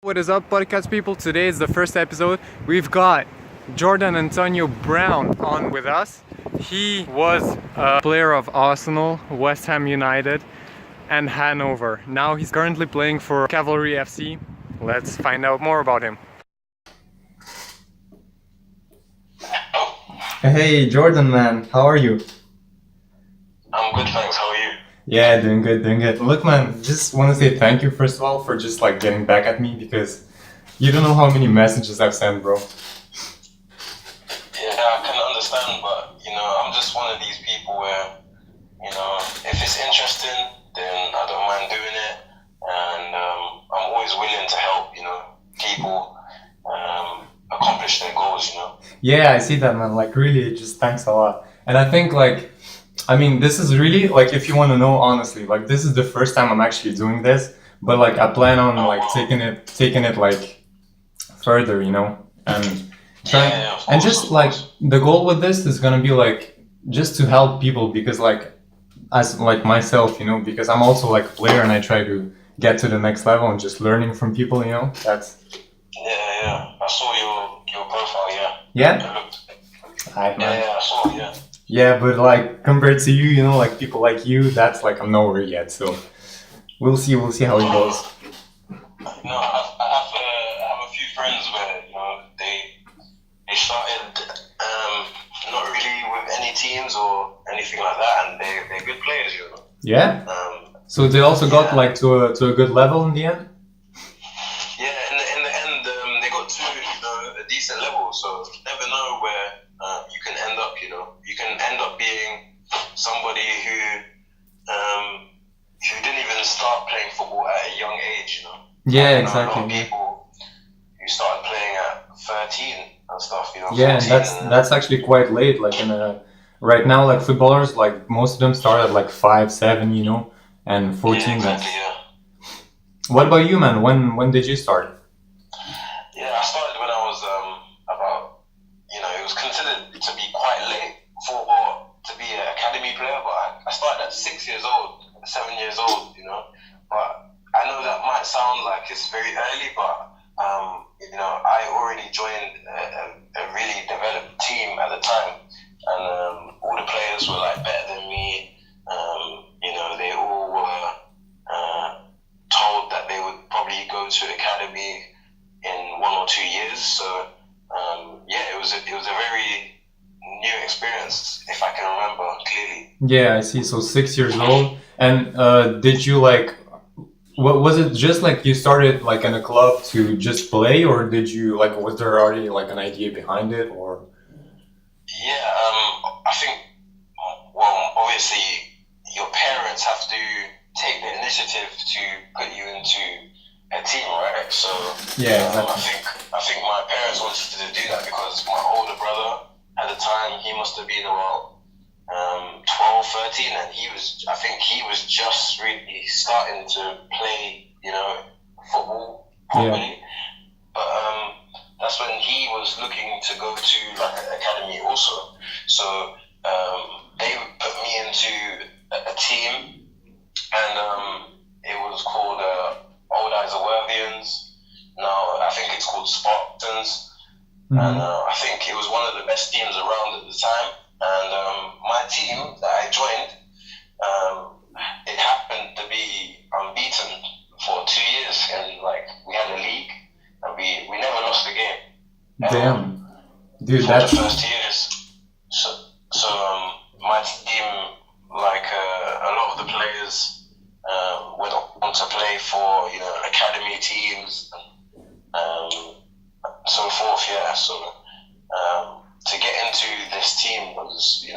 What is up, podcast people? Today is the first episode. We've got Jordan Antonio Brown on with us. He was a player of Arsenal, West Ham United, and Hanover. Now he's currently playing for Cavalry FC. Let's find out more about him. Hey Jordan, man, how are you? I'm good, thanks. How are you? Yeah, doing good, doing good. Look, man, just want to say thank you first of all for just like getting back at me because you don't know how many messages I've sent, bro. Yeah, I can understand, but I'm just one of these people where, if it's interesting, then I don't mind doing it, and I'm always willing to help, people accomplish their goals. Yeah, I see that, man. Like, really, just thanks a lot. And I think, like, I mean, this is really, like, if you want to know honestly, like, this is the first time I'm actually doing this, but, like, I plan on, like, taking it, like, further, and trying, Yeah, of and course, just, of like, course. the goal with this is gonna be, like, just to help people because, like, as, like, myself, because I'm also, like, a player and I try to get to the next level and just learning from people, that's, Yeah. I saw your profile. Yeah. yeah? It looked. Alright, man. Yeah, I saw. Yeah. Yeah, but like compared to you, like people like you, that's like I'm nowhere yet. So we'll see how it goes. No, I have a few friends where they started not really with any teams or anything like that, and they're good players. Yeah. Um, So they also got yeah, like to a good level in the end. yeah. In the end, they got to a decent level. So you never know where you can end up. You can end up being somebody who didn't even start playing football at a young age. Yeah, I know a lot exactly. of Yeah, people who started playing at 13 and stuff. yeah, and 14 and that's actually quite late. Like in a right now, like footballers, like most of them start at like 5, 7, and yeah, 14. exactly. That's. Yeah. What about you, man? When did you start? Yeah, I started when I was about, it was considered to be quite late to be an academy player, but I started at 6 years old, 7 years old. But I know that might sound like it's very early, but I already joined a really developed team at the time, and all the players were like better than me. They all were told that they would probably go to academy in 1 or 2 years. So it was a very new experience, if I can remember clearly. Yeah, I see. So 6 years old. And did you like? What was it? Just like you started like in a club to just play, or did you like? Was there already like an idea behind it, or? Yeah, I think, well, obviously, your parents have to take the initiative to put you into a team, right? So, Yeah, I exactly. think I think my parents wanted to do that because my older brother at the time, he must have been about 12, 13, and I think he was just really starting to play, football Yeah. properly. But that's when he was looking to go to like an academy also. So they put me into a team, and it was called Old Isleworthians. Now I think it's called Spartans, and Hmm. I think it was one of the best teams around at the time. And my team that I joined, it happened to be unbeaten for 2 years, and like we had a league, and we never lost a game Damn, dude, for the that's first years. So my team, like a lot of the players, went on to play for academy teams and so forth. Yeah, so to get into this team was it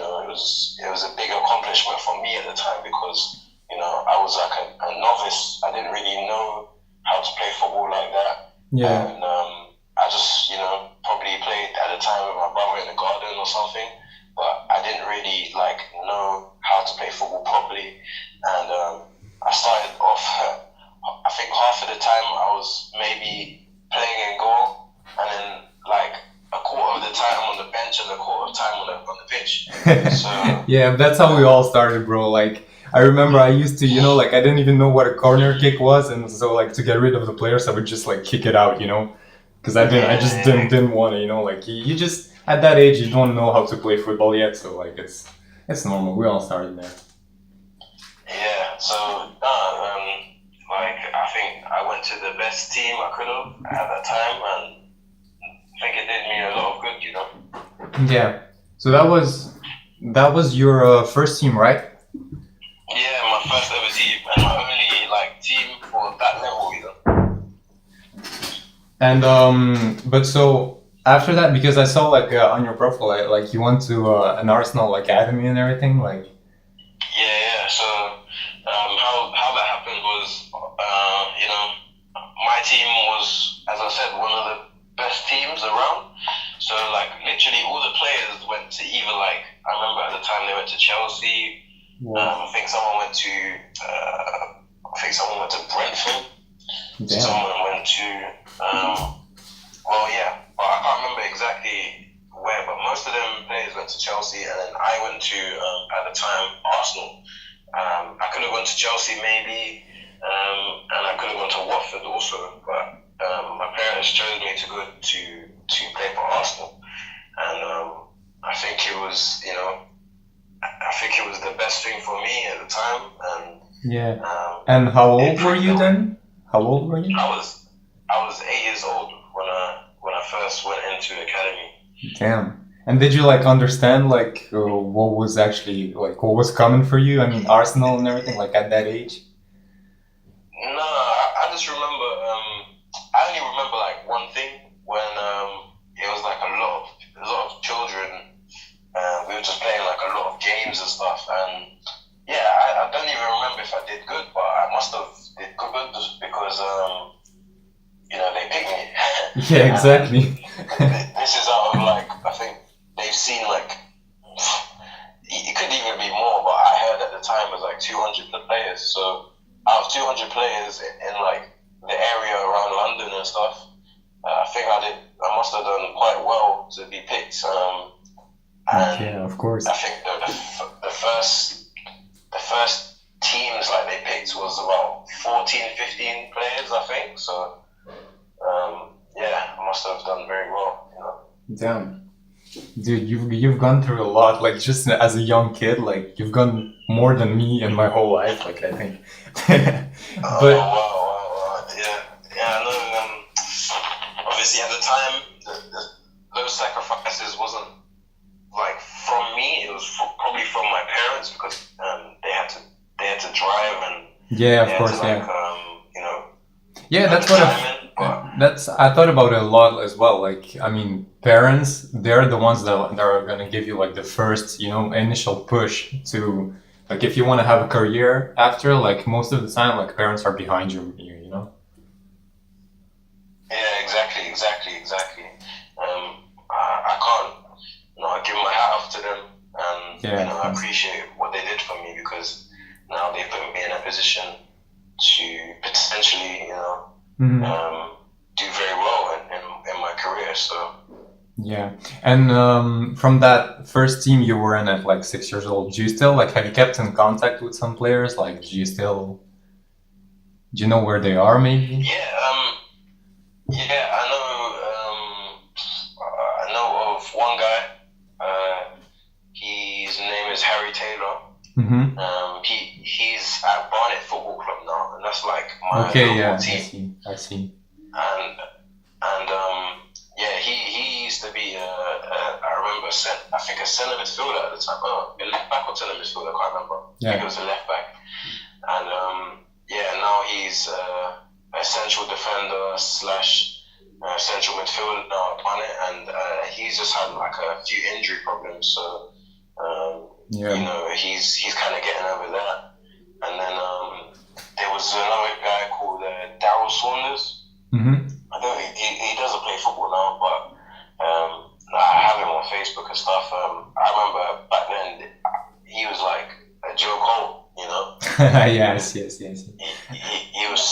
was a big accomplishment for me at the time because I was like a novice. I didn't really know how to play football like that, yeah, and I just probably played at the time with my brother in the garden or something, but I didn't really like know how to play football properly, and I started off. I think half of the time I was maybe playing in goal, and then like a quarter of the time on the bench and a quarter of the time on the pitch. So yeah. That's how we all started, bro. Like I remember I used to, like I didn't even know what a corner kick was, and so like to get rid of the players, I would just like kick it out, because I just didn't want to, like you just at that age you don't know how to play football yet, so like it's normal. We all started there. Yeah, so like I think I went to the best team I could have at that time, and I think it did me a lot of good. Yeah. So that was your first team, right? Yeah, my first ever team and my only like team for that level. And but so after that, because I saw like on your profile, like you went to an Arsenal academy and everything, like. Yeah. So how that happened was, my team was, as I said, one of the best teams around. So like literally all the players went to either like, I remember at the time they went to Chelsea. I think someone went to Brentford. Damn. Someone went to but I can't remember exactly where, but most of them players went to Chelsea, and then I went to at the time Arsenal. I could have gone to Chelsea maybe, and I could have gone to Watford also, but my parents chose me to go to play for Arsenal, and I think it was the best thing for me at the time. And yeah. And how old were you then? How old were you? I was 8 years old when I first went into the academy. Damn. And did you like understand like what was actually like what was coming for you? I mean, Arsenal and everything like at that age. No, I just remember. I only remember like one thing when it was like a lot of children. We were just playing like a lot of games and stuff, and yeah, I don't even remember if I did good, but I must have did good just because they picked me. Yeah, exactly. This is out of like, I think they've seen like, it could even be more, but I heard at the time it was like 200 players. So out of 200 players in like the area around London and stuff, I think I must have done quite well to be picked. And yeah, of course. I think the first teams like they picked was about 14, 15 players, I think. So I must have done very well. Damn. Dude, you've gone through a lot. Like just as a young kid, like you've gone more than me in my whole life. Like I think. But wow. Yeah. I know. Obviously, at the time, those sacrifices wasn't like from me. It was probably from my parents because they had to drive and yeah, of course, to, yeah, that's what I thought about it a lot as well. Like, I mean, parents, they're the ones that are gonna give you like the first, initial push to, like, if you want to have a career after, like, most of the time, like, parents are behind you. Yeah, exactly. I can't, give my hat off to them, and I appreciate what they did for me because now they put me in a position to potentially, do very well in my career. So yeah, and from that first team you were in at like 6 years old, do you still like have you kept in contact with some players? Like, do you know where they are? Maybe. Yeah, I know of one guy. His name is Harry Taylor. Mm-hmm. He's at Barnet Football Club now, and that's like my local team. I see. And he used to be I remember a centre midfielder at the time. A left back or centre midfielder, I can't remember. Yeah. I think it was a left back. And now he's a central defender / central midfielder now at Barnet, and he's just had like a few injury problems. So he's kind of getting over that. And then there was another guy called Daryl Saunders. Mm-hmm. I know he doesn't play football now, but I have him on Facebook and stuff. I remember back then he was like a Joe Cole, Yes. He was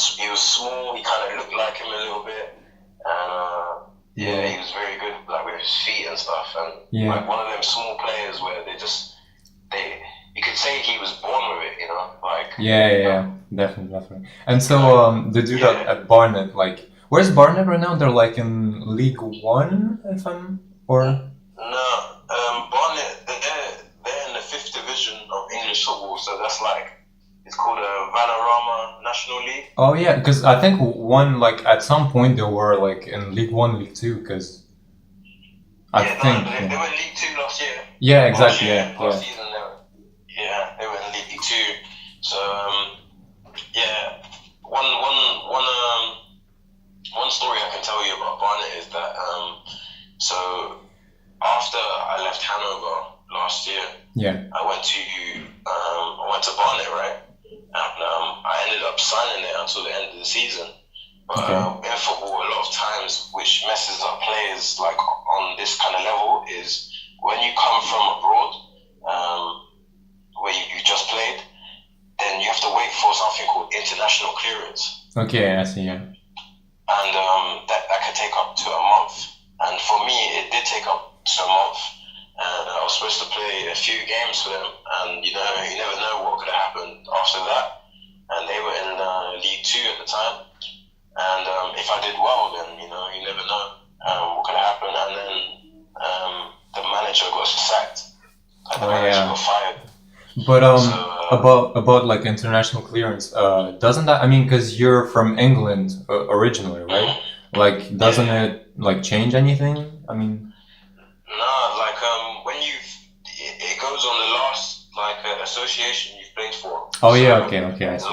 small. He kind of looked like him a little bit, and he was very good, like with his feet and stuff. And like one of them small players where you could say he was born with it, like. Yeah, definitely. And so, the dude Yeah. at Barnet, like, where's Barnet right now? They're like in League One, if I'm, or? No, Barnet, they're in the fifth division of English football, so that's like, it's called a Vanarama National League. Oh yeah, because I think one, like, at some point they were like in League One, League Two, because I Yeah, think, no, they were in League Two last year. yeah, exactly, Last season, they were in League Two. So, yeah, one story I can tell you about Barnet is that, so after I left Hanover last year, I went to Barnet, right? And I ended up signing there until the end of the season. But in football, a lot of times, which messes up players like on this kind of level, is when you come from abroad, where you just played, then you have to wait for something called international clearance. Okay, I see, yeah. And that could take up to a month. And for me, it did take up to a month. And I was supposed to play a few games for them. And, you never know what could have happened after that. And they were in League Two at the time. And if I did well, then, you never know what could have happened. And then the manager got sacked. The manager got fired. But about like international clearance, doesn't that, I mean, because you're from England originally, right? Like, doesn't it like change anything? I mean, no, like when it goes on the last like association you've played for. Oh, so, yeah, okay, I see.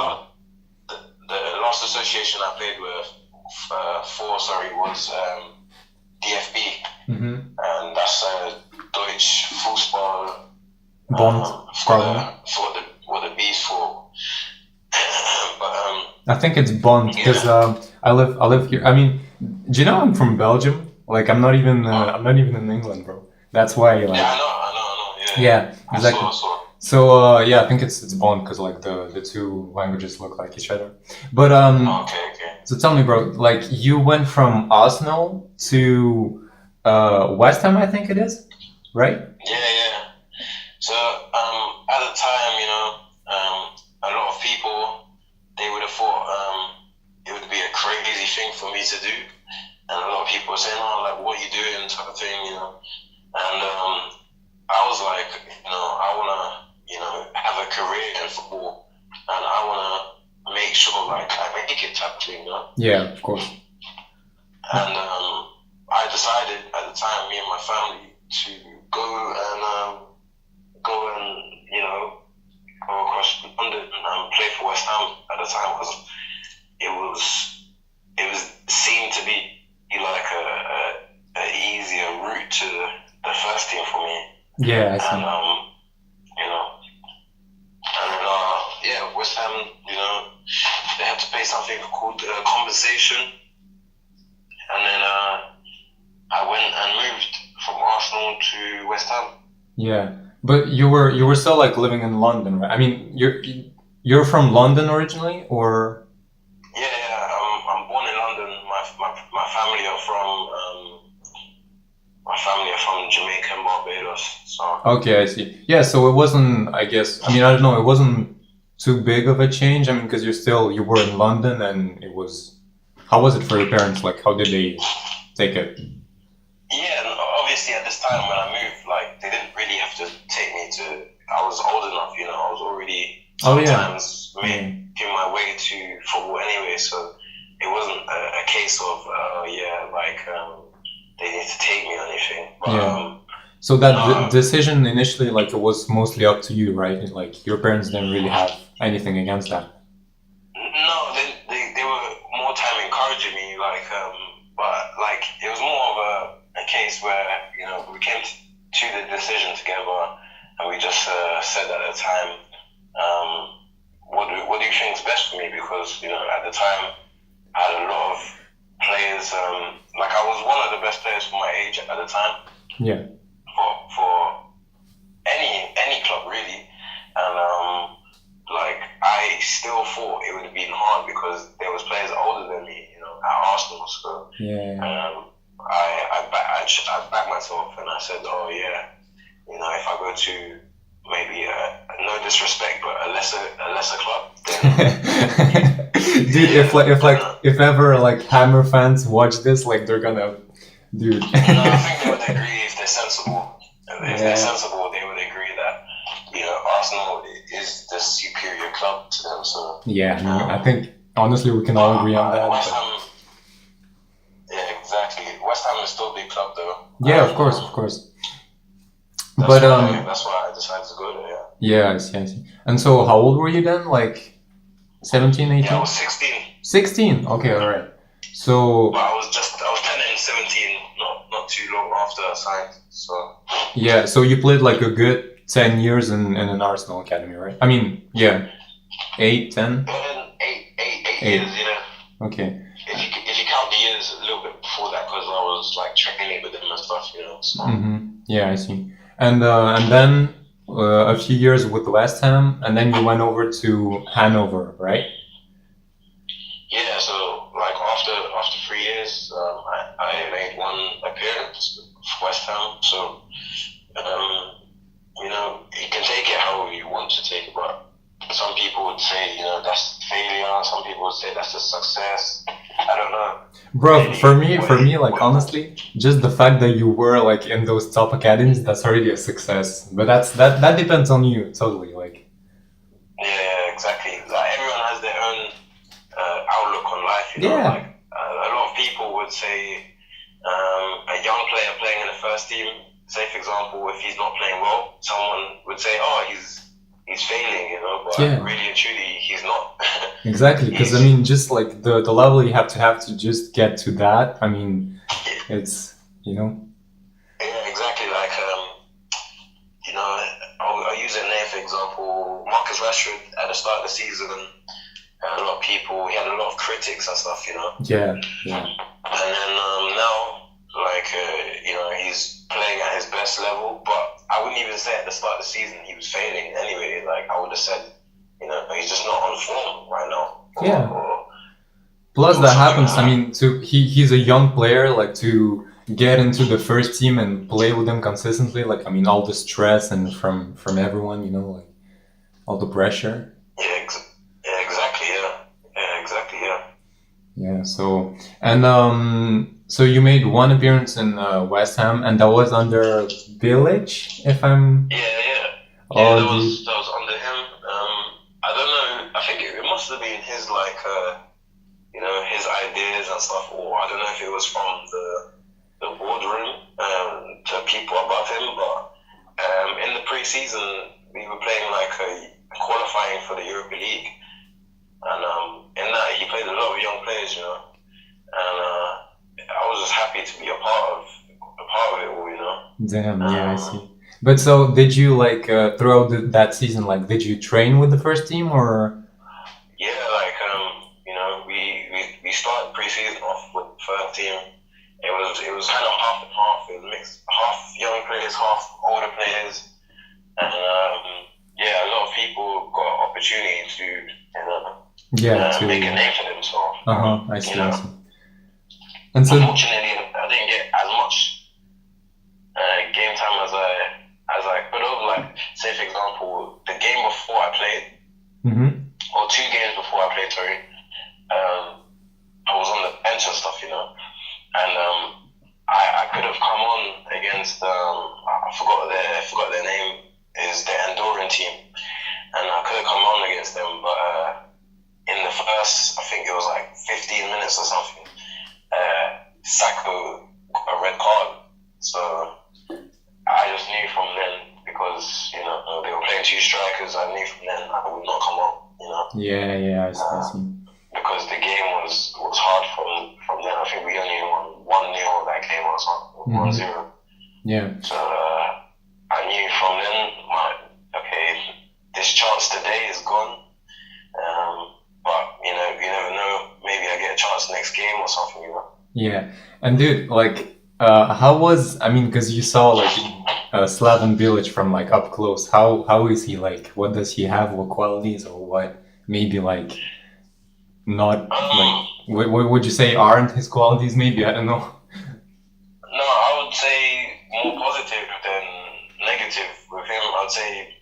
The last association I played with was DFB, and that's Deutsch Fußball. Bond, for the B's for. But I think it's Bond because I live here. I mean, do you know I'm from Belgium? Like I'm not even in England, bro. That's why. Like, yeah, I know. Yeah, exactly. I saw. So yeah, I think it's Bond because like the two languages look like each other. But Okay. So tell me, bro. Like you went from Arsenal to West Ham, I think it is, right? Yeah. So at the time, a lot of people, they would have thought it would be a crazy thing for me to do, and a lot of people were saying, "Oh, like what are you doing?" type of thing, And I was like, I wanna, have a career in football, and I wanna make sure like I make it type of thing, Yeah, of course. And I decided at the time, me and my family, to go and go across London and play for West Ham at the time because it was seemed to be like a easier route to the first team for me. Yeah, I see. And then West Ham, they had to pay something called compensation, and then I went and moved from Arsenal to West Ham. Yeah. But you were still like living in London, right? I mean, you're from London originally, or? Yeah. I'm born in London. My family are from Jamaica and Barbados. So. Okay, I see. Yeah, so it wasn't. I guess. I mean, I don't know. It wasn't too big of a change. I mean, because you were in London, and it was. How was it for your parents? Like, how did they take it? Yeah, and obviously at this time when I moved, like they didn't really have to take me to. I was old enough, I was already sometimes making my way to football anyway, so it wasn't a case of they need to take me or anything. But, so that decision initially, like it was mostly up to you, right? Like your parents didn't really have anything against that. No, they were more time encouraging me, but like it was more of a case where we came to the decision together, and we just said at the time, what do you think is best for me? Because at the time I had a lot of players. I was one of the best players for my age at the time. Yeah. For any club really, and I still thought it would have been hard because there was players older than me, at Arsenal. So I backed myself and I said, if I go to maybe no disrespect, but a lesser club, then Dude, if ever like Hammer fans watch this, like they're gonna, dude. no, I think they would agree if they're sensible. If they're sensible, they would agree that Arsenal is the superior club to them. So Yeah, I think honestly we can all agree on that. West Ham, yeah, exactly. West Ham is still a big club, though. Yeah, of course. That's why I decided to go there. Yeah, I see. And so, how old were you then? Like 17, 18? Yeah, I was 16. 16. Okay, all right. So. But I was turning 17, not too long after I signed. So. Yeah, so you played like a good 10 years in an Arsenal academy, right? I mean, yeah, 8, 10. 8 years, yeah. Okay. If you count the years a little bit before that, because I was like training with them and stuff, So. Yeah, I see. And then a few years with West Ham, and then you went over to Hanover, right? Yeah. So like after 3 years, I made one appearance for West Ham. So you can take it how you want to take it, but some people would say that's failure. Some people would say that's a success. I don't know. Bro, for me, like honestly, just the fact that you were like in those top academies, that's already a success. But that depends on you totally. Like. Yeah, exactly. Like everyone has their own outlook on life. Yeah. Like a lot of people would say a young player playing in the first team. Say for example, if he's not playing well, someone would say, "Oh, he's failing," But really and truly, he's not. Exactly, because I mean, just like the level you have to just get to that. I mean, it's Yeah, exactly. Like I'll use a name for example. Marcus Rashford at the start of the season, a lot of people. He had a lot of critics and stuff. Yeah. And then now, like he's playing at his best level, but I wouldn't even say at the start of the season he was failing anyway. Like I would have said, he's just not on form right now. Plus that happens. I mean, he's a young player. Like to get into the first team and play with them consistently. Like I mean, all the stress and from everyone, like all the pressure. Yeah, exactly. Yeah, exactly. Yeah. Yeah. So so you made one appearance in West Ham, and that was under Village, if I'm. Yeah. Oh, that was under him. I don't know. I think it must have been his his ideas and stuff, or I don't know if it was from the boardroom to people above him. But in the pre-season, we were playing like a qualifying for the Europa League, and in that he played a lot of young players, and I was just happy to be a part of it all, Damn, yeah, I see. But so, did you like throughout that season? Like, did you train with the first team or? Yeah, like we started pre-season off with the first team. It was kind of half and half. It was mixed, half young players, half older players, and a lot of people got opportunity to to make a name for themselves. I see. And so, unfortunately, I didn't get as much game time as I could have. Like, say for example, the game before I played, or 2 games before I played, sorry, I was on the bench and stuff, and I could have come on against I forgot their name, is the Andorran team, and I could have come on against them, but in the first, I think it was like 15 minutes or something, Sacco got a red card, so I just knew from then, because they were playing 2 strikers, I knew from then I would not come on, Yeah, I see. Because the game was hard from then. I think we only won 1-0 that game or something, 1-0. Yeah. So I knew from then, this chance today is gone. But you never know. Maybe I get a chance next game or something. Yeah, and dude, like, how was? I mean, because you saw like Slaven Village from like up close. How is he like? What does he have? What qualities or what? Maybe like. Not like what would you say aren't his qualities? Maybe I don't know. No, I would say more positive than negative with him. I'd say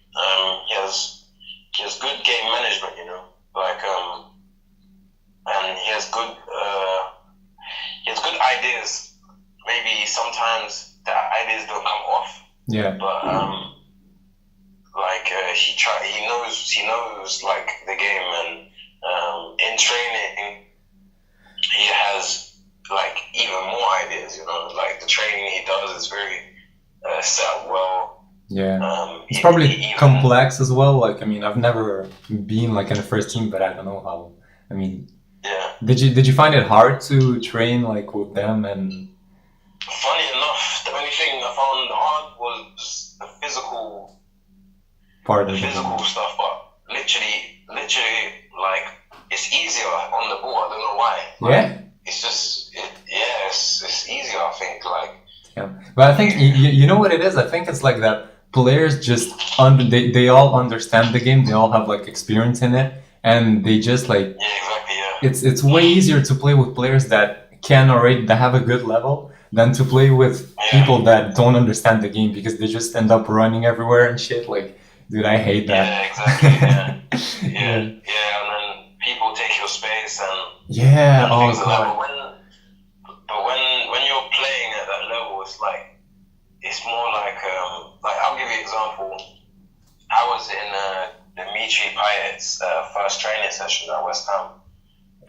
he has good game management, you know, and he has good ideas. Maybe sometimes the ideas don't come off, Yeah. but he knows like the game, and in training he has like even more ideas, you know, like the training he does is very set up well. Yeah. It's probably complex as well. Like, I mean, I've never been like in the first team, but I don't know how. I mean, yeah. did you find it hard to train like with them? And funny enough, the only thing I found hard was the physical part of physical stuff, but literally, like it's easier on the ball. I don't know why. Yeah. It's just, it's easier. I think, like. Yeah, but I think you know what it is. I think it's like that. Players just they all understand the game. They all have like experience in it, and they just like Yeah, exactly. Yeah. It's way easier to play with players that have a good level than to play with people that don't understand the game, because they just end up running everywhere and shit. Like, dude, I hate that. Yeah, exactly. Yeah. Yeah, and then people take your space and oh god. But when you're playing at that level, it's more like I'll give you an example. I was in Dimitri Payet's first training session at West Ham,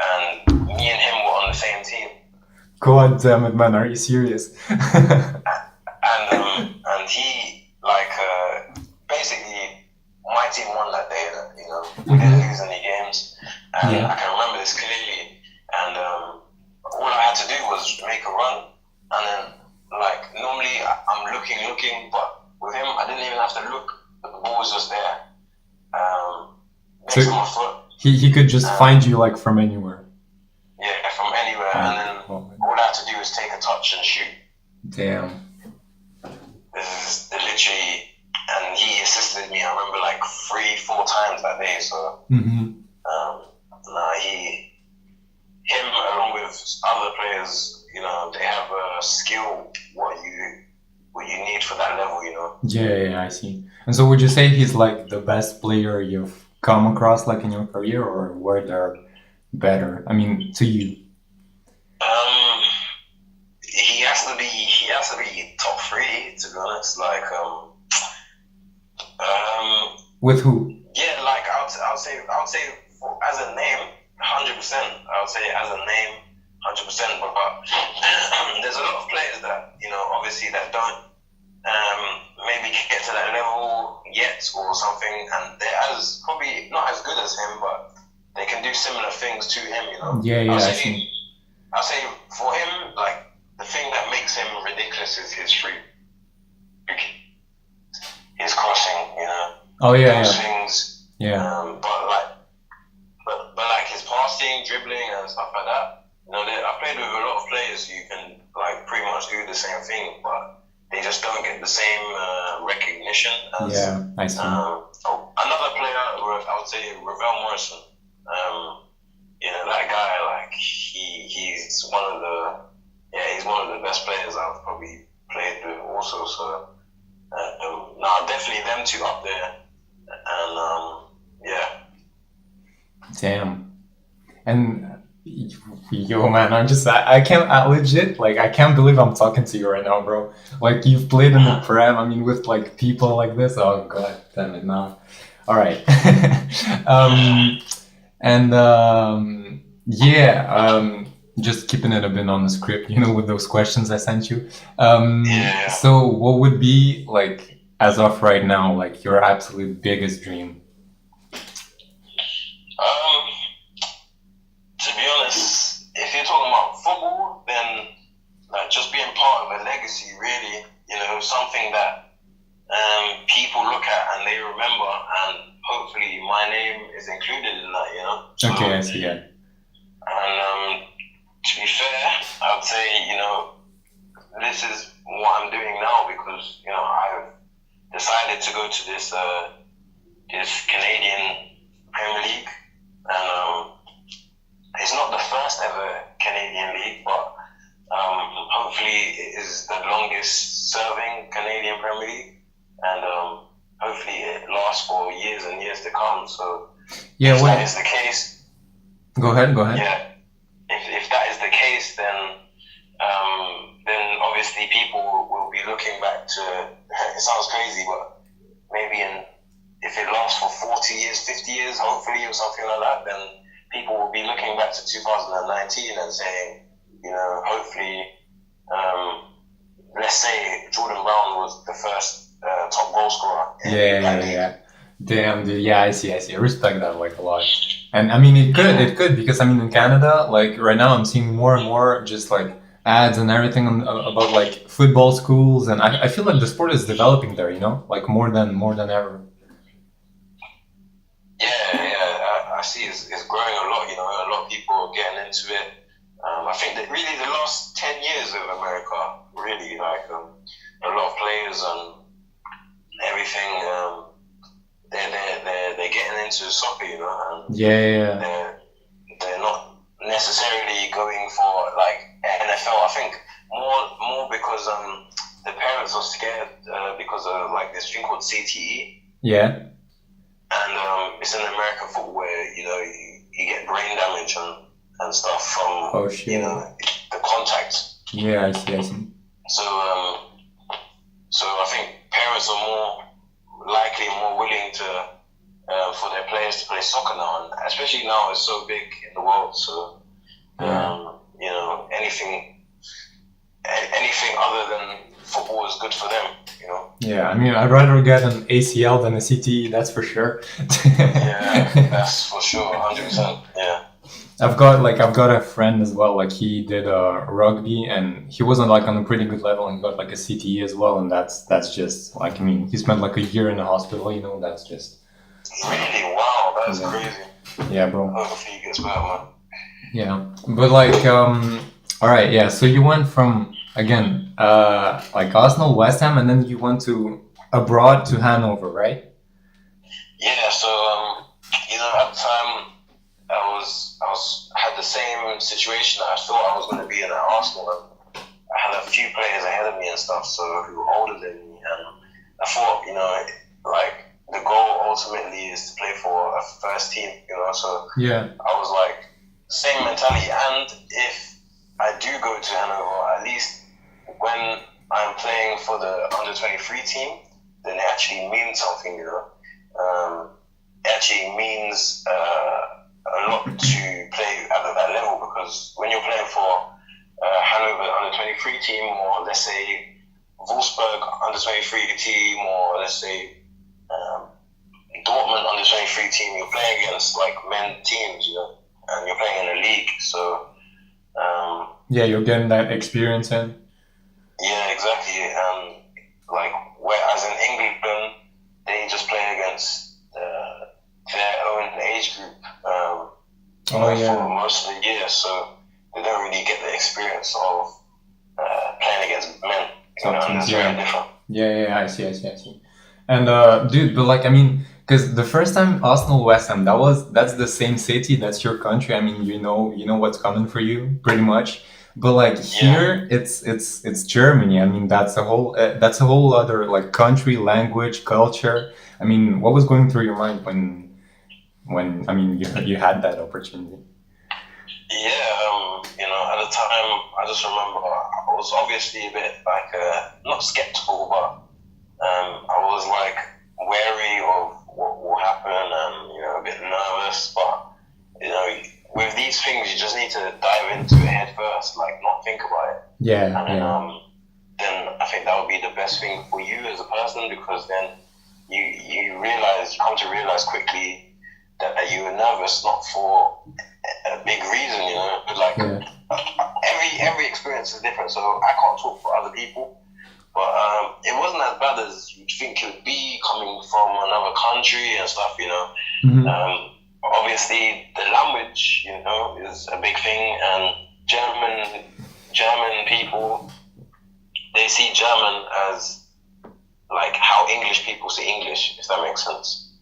and me and him were on the same team. God damn it, man! Are you serious? And he basically my team won that day. You know, we didn't lose any games, and I can remember this clearly. And all I had to do was make a run, and then normally I'm looking, but with him I didn't even have to look. The ball was just there, next to my foot. He could just find you like from anywhere. Yeah, from anywhere, and then all I had to do was take a touch and shoot. Damn. This is literally, and he assisted me. I remember like 3-4 times that day. So, him along with other players, you know, they have a skill what you need for that level, you know. Yeah, I see. And so, would you say he's like the best player you've come across like in your career, or were there better? I mean, to you. He has to be top 3, to be honest. Like, with who? Yeah, like I would say as a name, 100%. I would say as a name, 100%. But there's a lot of players that, you know, obviously that don't maybe get to that level yet or something, and they're probably not as good as him, but they can do similar things to him, you know. Yeah, I see. I'll say for him, like, the thing that makes him ridiculous is his free, his crossing, you know. Oh yeah, those things. Yeah. But like his passing, dribbling, and stuff like that. You know, I played with a lot of players who can like pretty much do the same thing, but they just don't get the same recognition as. Yeah, I see. Another player, I would say, Ravel Morrison. You know, that guy, like he's one of the best players I've probably played with also. So definitely them two up there, and yeah. Damn. And yo, man, I can't, legit, like, I can't believe I'm talking to you right now, bro. Like, you've played in the Prem, I mean, with like people like this. Oh god damn it, now. All right. Just keeping it a bit on the script, you know, with those questions I sent you. So what would be, like, as of right now, like, your absolute biggest dream? To be honest, if you're talking about football, then like just being part of a legacy, really, you know, something that people look at and they remember, and hopefully my name is included in that, you know. Okay, I see, yeah. And to be fair, I would say, you know, this is what I'm doing now because, you know, I've decided to go to this Canadian Premier League, and it's not the first ever Canadian league, but hopefully it is the longest serving Canadian Premier League, and hopefully it lasts for years and years to come. So Yeah, if that wait. is the case, Go ahead, go ahead. yeah, if that is the case, then obviously people will be looking back to. It sounds crazy, but maybe if it lasts for 40 years, 50 years, hopefully, or something like that, then people will be looking back to 2019 and saying, hopefully, let's say Jordan Brown was the first top goal scorer in that league. Yeah. Damn, dude. Yeah, I see. I respect that like a lot. And I mean, it could because I mean, in Canada, like right now, I'm seeing more and more just like ads and everything about like football schools, and I feel like the sport is developing there. Like more than ever. Yeah, I see it's growing a lot. A lot of people are getting into it. I think that really the last 10 years of America, really, like a lot of players and everything, they're getting into soccer, and Yeah. they're not necessarily going for like NFL. I think more because the parents are scared because of like this thing called CTE. Yeah. And it's an American football where you get brain damage and stuff from Oh shit. the contact. Yeah, I see. So I think parents are more likely, more willing to for their players to play soccer now, and especially now it's so big in the world. So anything other than football is good for them. Yeah, I mean, I'd rather get an ACL than a CTE, that's for sure. Yeah, that's for sure, 100%. Yeah. I've got a friend as well. Like he did rugby, and he wasn't like on a pretty good level, and got like a CTE as well. And that's just like, I mean, he spent like a year in the hospital. That's just Really? Wow, that's crazy. Yeah, bro. Hopefully he gets better, man. Yeah, but like all right, yeah. So you went from again like Arsenal, West Ham, and then you went to abroad to Hanover, right? Yeah. So at the time I had the same situation. I thought I was going to be in Arsenal, and I had a few players ahead of me and stuff, so who were older than me, and I thought, like the goal ultimately is to play for a first team, So Yeah. I was like, same mentality, and if I do go to Hanover, at least when I'm playing for the under-23 team, then it actually means something, It actually means a lot to play at that level, because when you're playing for Hanover under-23 team, or let's say Wolfsburg under-23 team, or let's say Dortmund under-23 team, you're playing against like men teams, and you're playing in a league, so Yeah, you're getting that experience in. yeah, exactly. Like whereas in England, they just play against their own age group for most of the year, so they don't really get the experience of playing against men. It's very different. Yeah, I see. And dude, but like I mean, because the first time Arsenal West Ham, that's the same city, that's your country. I mean, you know what's coming for you, pretty much. But like here, it's Germany. I mean, that's a whole other like country, language, culture. I mean, what was going through your mind when I mean you had that opportunity? Yeah, at the time, I just remember I was obviously a bit like not skeptical, but I was like wary of what will happen, and a bit nervous. But with these things, you just need to dive into it head first, like not think about it. Yeah. And then I think that would be the best thing for you as a person, because then you come to realize quickly that you were nervous not for a big reason, but like every experience is different, so I can't talk for other people, but it wasn't as bad as you'd think it would be coming from another country and stuff, Mm-hmm. Obviously the language, is a big thing, and German people, they see German as like how English people see English, if that makes sense.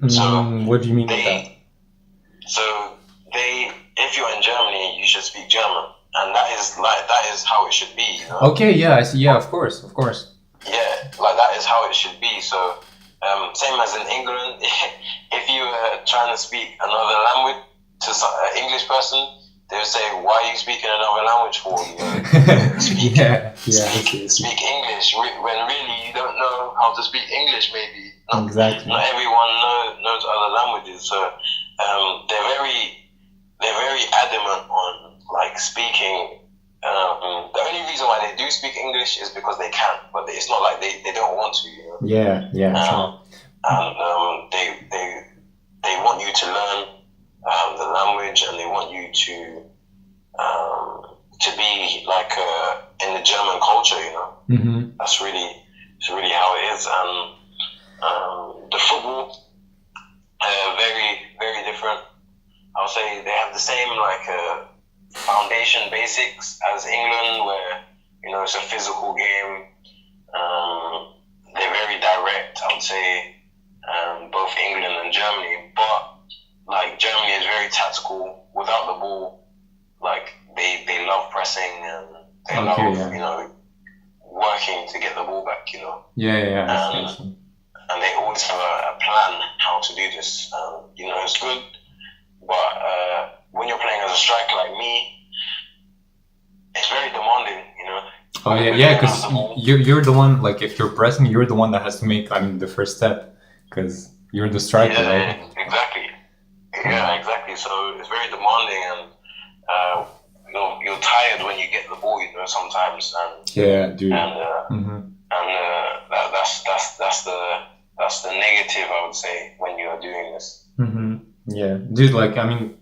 So what do you mean by that? So if you're in Germany, you should speak German, and that is how it should be. Okay, yeah, I see. Yeah, of course. Yeah, like that is how it should be. So Same as in England, if you were trying to speak another language to an English person, they would say, "Why are you speaking another language for? Speak, speak English." When really you don't know how to speak English. Maybe not everyone knows other languages, so they're very adamant on like speaking. The only reason why they do speak English is because they can, but it's not like they don't want to. You know? Sure. And they want you to learn the language, and they want you to be like in the German culture. You know, it's really how it is. And the football, very very different. I'll say they have the same like foundation basics as England, where it's a physical game. They're very direct, I would say, both England and Germany. But like Germany is very tactical without the ball. Like they love pressing, and they love working to get the ball back. And they always have a plan how to do this. It's good, but when you're playing as a striker like me, it's very demanding, Oh yeah, because you're the one, like if you're pressing, you're the one that has to make the first step, because you're the striker, right? Exactly. Yeah, exactly. So it's very demanding, and you're tired when you get the ball, sometimes. And yeah, dude. And that's the negative, I would say, when you are doing this. Yeah, dude,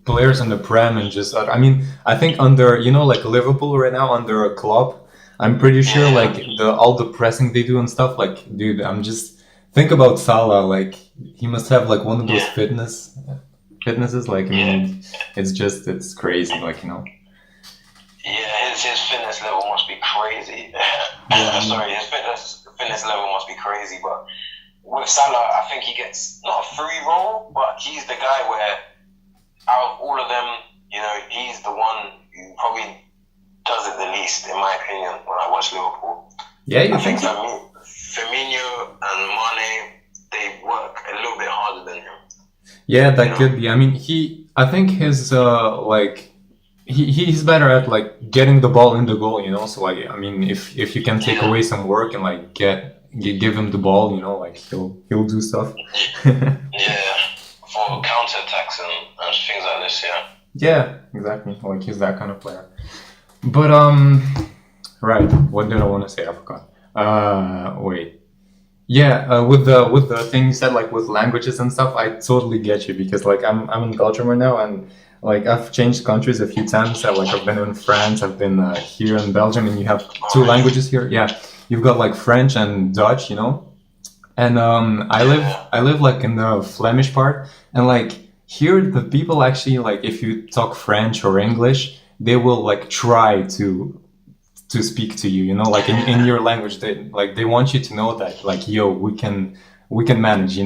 players in the Prem and just, I think under, like Liverpool right now, under a Klopp, I'm pretty sure, all the pressing they do and stuff, dude, think about Salah, he must have, one of those fitnesses, it's crazy, Yeah, his fitness level must be crazy. Sorry, his fitness level must be crazy, but with Salah, I think he gets not a free roll, but he's the guy where out of all of them, he's the one who probably does it the least, in my opinion, when I watch Liverpool. Yeah, you I think so? Firmino and Mane, they work a little bit harder than him. Yeah, that could be. I think his he's better at getting the ball in the goal, So if you can take away some work and give him the ball, he'll do stuff. For counter attacks and things like this, Yeah, exactly. He's that kind of player. But right, what did I want to say? I forgot. Wait. Yeah, with the thing you said, with languages and stuff, I totally get you, because I'm in Belgium right now, and I've changed countries a few times. I've been in France, I've been here in Belgium, and you have two languages here. Yeah, you've got French and Dutch, and I live in the Flemish part, and here the people actually, if you talk French or English, they will try to speak to you, in your language. They want you to know that yo, we can manage,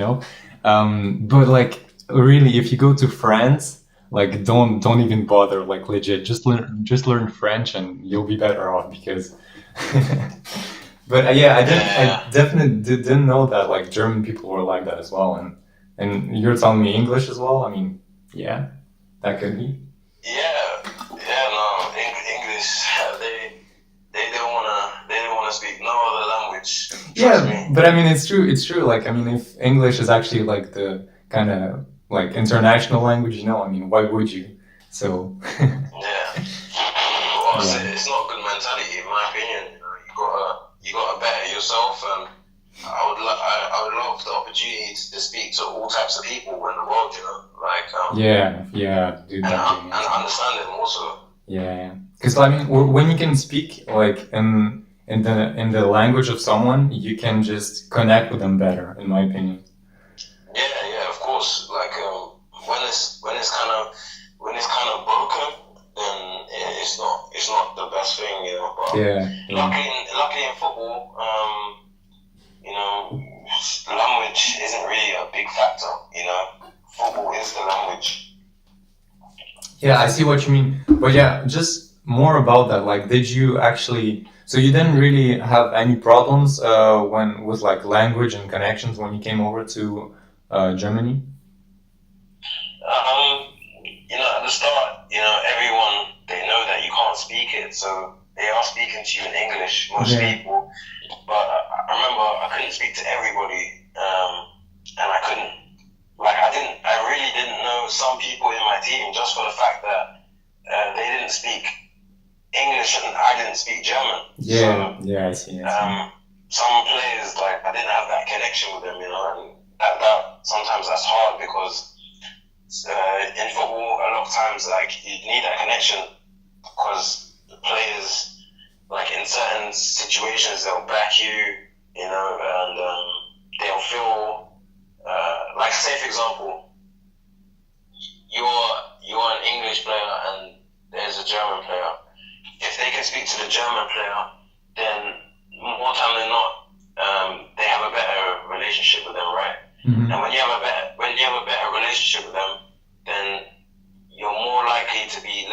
but really, if you go to France, don't even bother, legit, just learn French and you'll be better off, because but I definitely didn't know that German people were like that as well, and you're telling me English as well. Yeah, that could be. English, they don't wanna speak no other language. Yeah, but it's true. If English is actually the kind of international language, why would you? So. It's not a good mentality, in my opinion. You gotta better yourself, and I would love the opportunity to speak to all types of people in the world, dude, and understand them also. Yeah, because when you can speak in the language of someone, you can just connect with them better, in my opinion. Yeah, of course. When it's kind of broken, then it's not the best thing, But luckily in football, language isn't really a big factor. Football is the language. Yeah, I see what you mean. But yeah, just more about that. Like, did you actually? So you didn't really have any problems when with like language and connections when you came over to Germany? Um, at the start, everyone, they know that you can't speak it, so they are speaking to you in English, most Yeah. people. But I remember I couldn't speak to everybody, and I really didn't know some people in my team just for the fact that they didn't speak English and I didn't speak German. Yeah, So, yeah, I see. some players, like, I didn't have that connection with them, and that sometimes that's hard because in football, a lot of times, like, you need that connection because the players, like, in certain situations, they'll back you, and they'll feel, like, say, for example, you're an English player and there's a German player. If they can speak to the German player, then more time than not, they have a better relationship with them, right? Mm-hmm. And when you have a better relationship with them, then you're more likely to be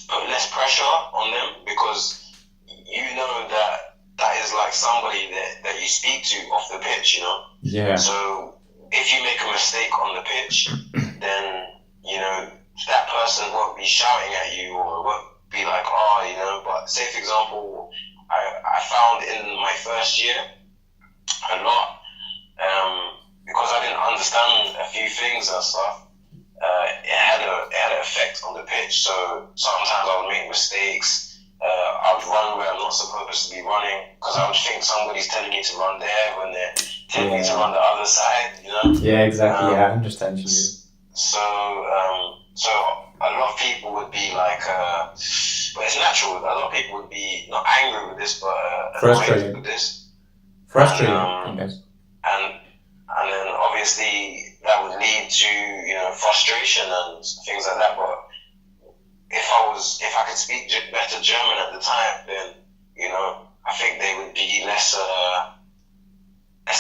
put less pressure on them because you know that is like somebody that you speak to off the pitch, Yeah. So if you make a mistake on the pitch, then that person won't be shouting at you or won't be like, but say, for example, I found in my first year a lot, because I didn't understand a few things and stuff, it had an effect on the pitch. So sometimes I would make mistakes. I would run where I'm not supposed to be running because I would think somebody's telling me to run there when they're telling me to run the other side, Yeah, exactly. I understand you. So a lot of people would be like, but it's natural. A lot of people would be not angry with this, but frustrated with this. Frustrated, I guess. And then obviously that would lead to frustration and things like that. But if I could speak better German at the time, then I think they would be less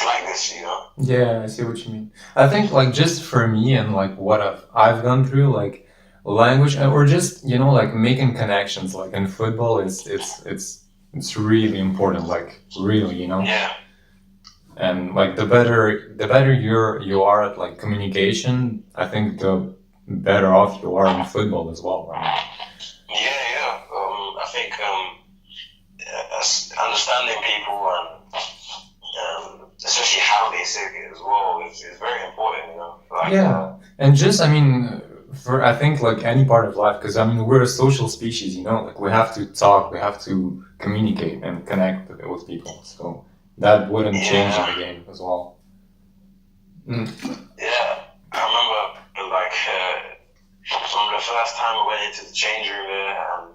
like this, Yeah, I see what you mean. I think like just for me and like what I've gone through, like language or just like making connections, like in football, it's really important, like really, Yeah. And like the better you are at like communication, I think the better off you are in football as well. Right? Yeah. I think understanding people and especially how they say it as well is very important. Like, yeah, and just I mean, for I think like any part of life, because I mean we're a social species. Like we have to talk, we have to communicate and connect with people. So. That wouldn't change in the game as well. Yeah, I remember like from the first time I went into the change room there, and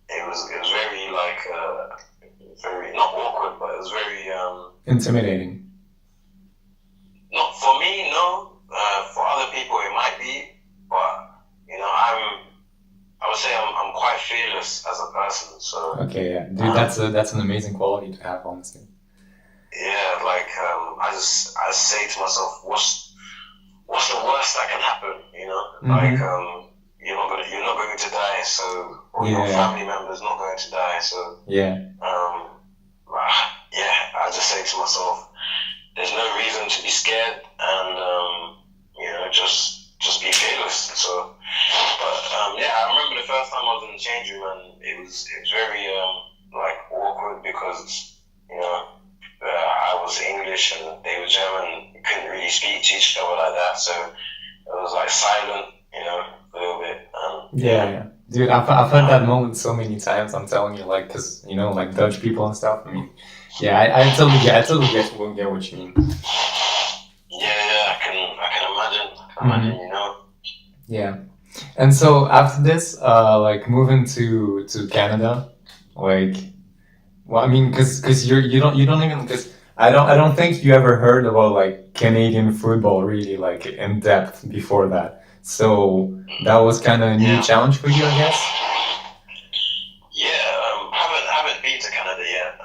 it was very like very not awkward, but it was very intimidating. Not for me, no. For other people, it might be, but I would say I'm quite fearless as a person. So okay, yeah, dude, that's an amazing quality to have, honestly. Yeah, like I just say to myself, what's the worst that can happen? Mm-hmm. Like you're not going to die, so or your family member's not going to die, so yeah. I just say to myself, there's no reason to be scared, and just be fearless. So, but I remember the first time I was in the change room, and it was very like awkward because I was English and they were German. We couldn't really speak to each other like that, so it was like silent, a little bit. Yeah. Dude, I've had that moment so many times. I'm telling you, like, cause like Dutch people and stuff. I mean, yeah, I totally get what you mean. Yeah, I can imagine, Yeah, and so after this, like moving to Canada, like, well, I mean, cause you don't even cause I don't think you ever heard about like Canadian football really like in depth before that. So that was kind of a new challenge for you, I guess. Yeah, haven't been to Canada yet.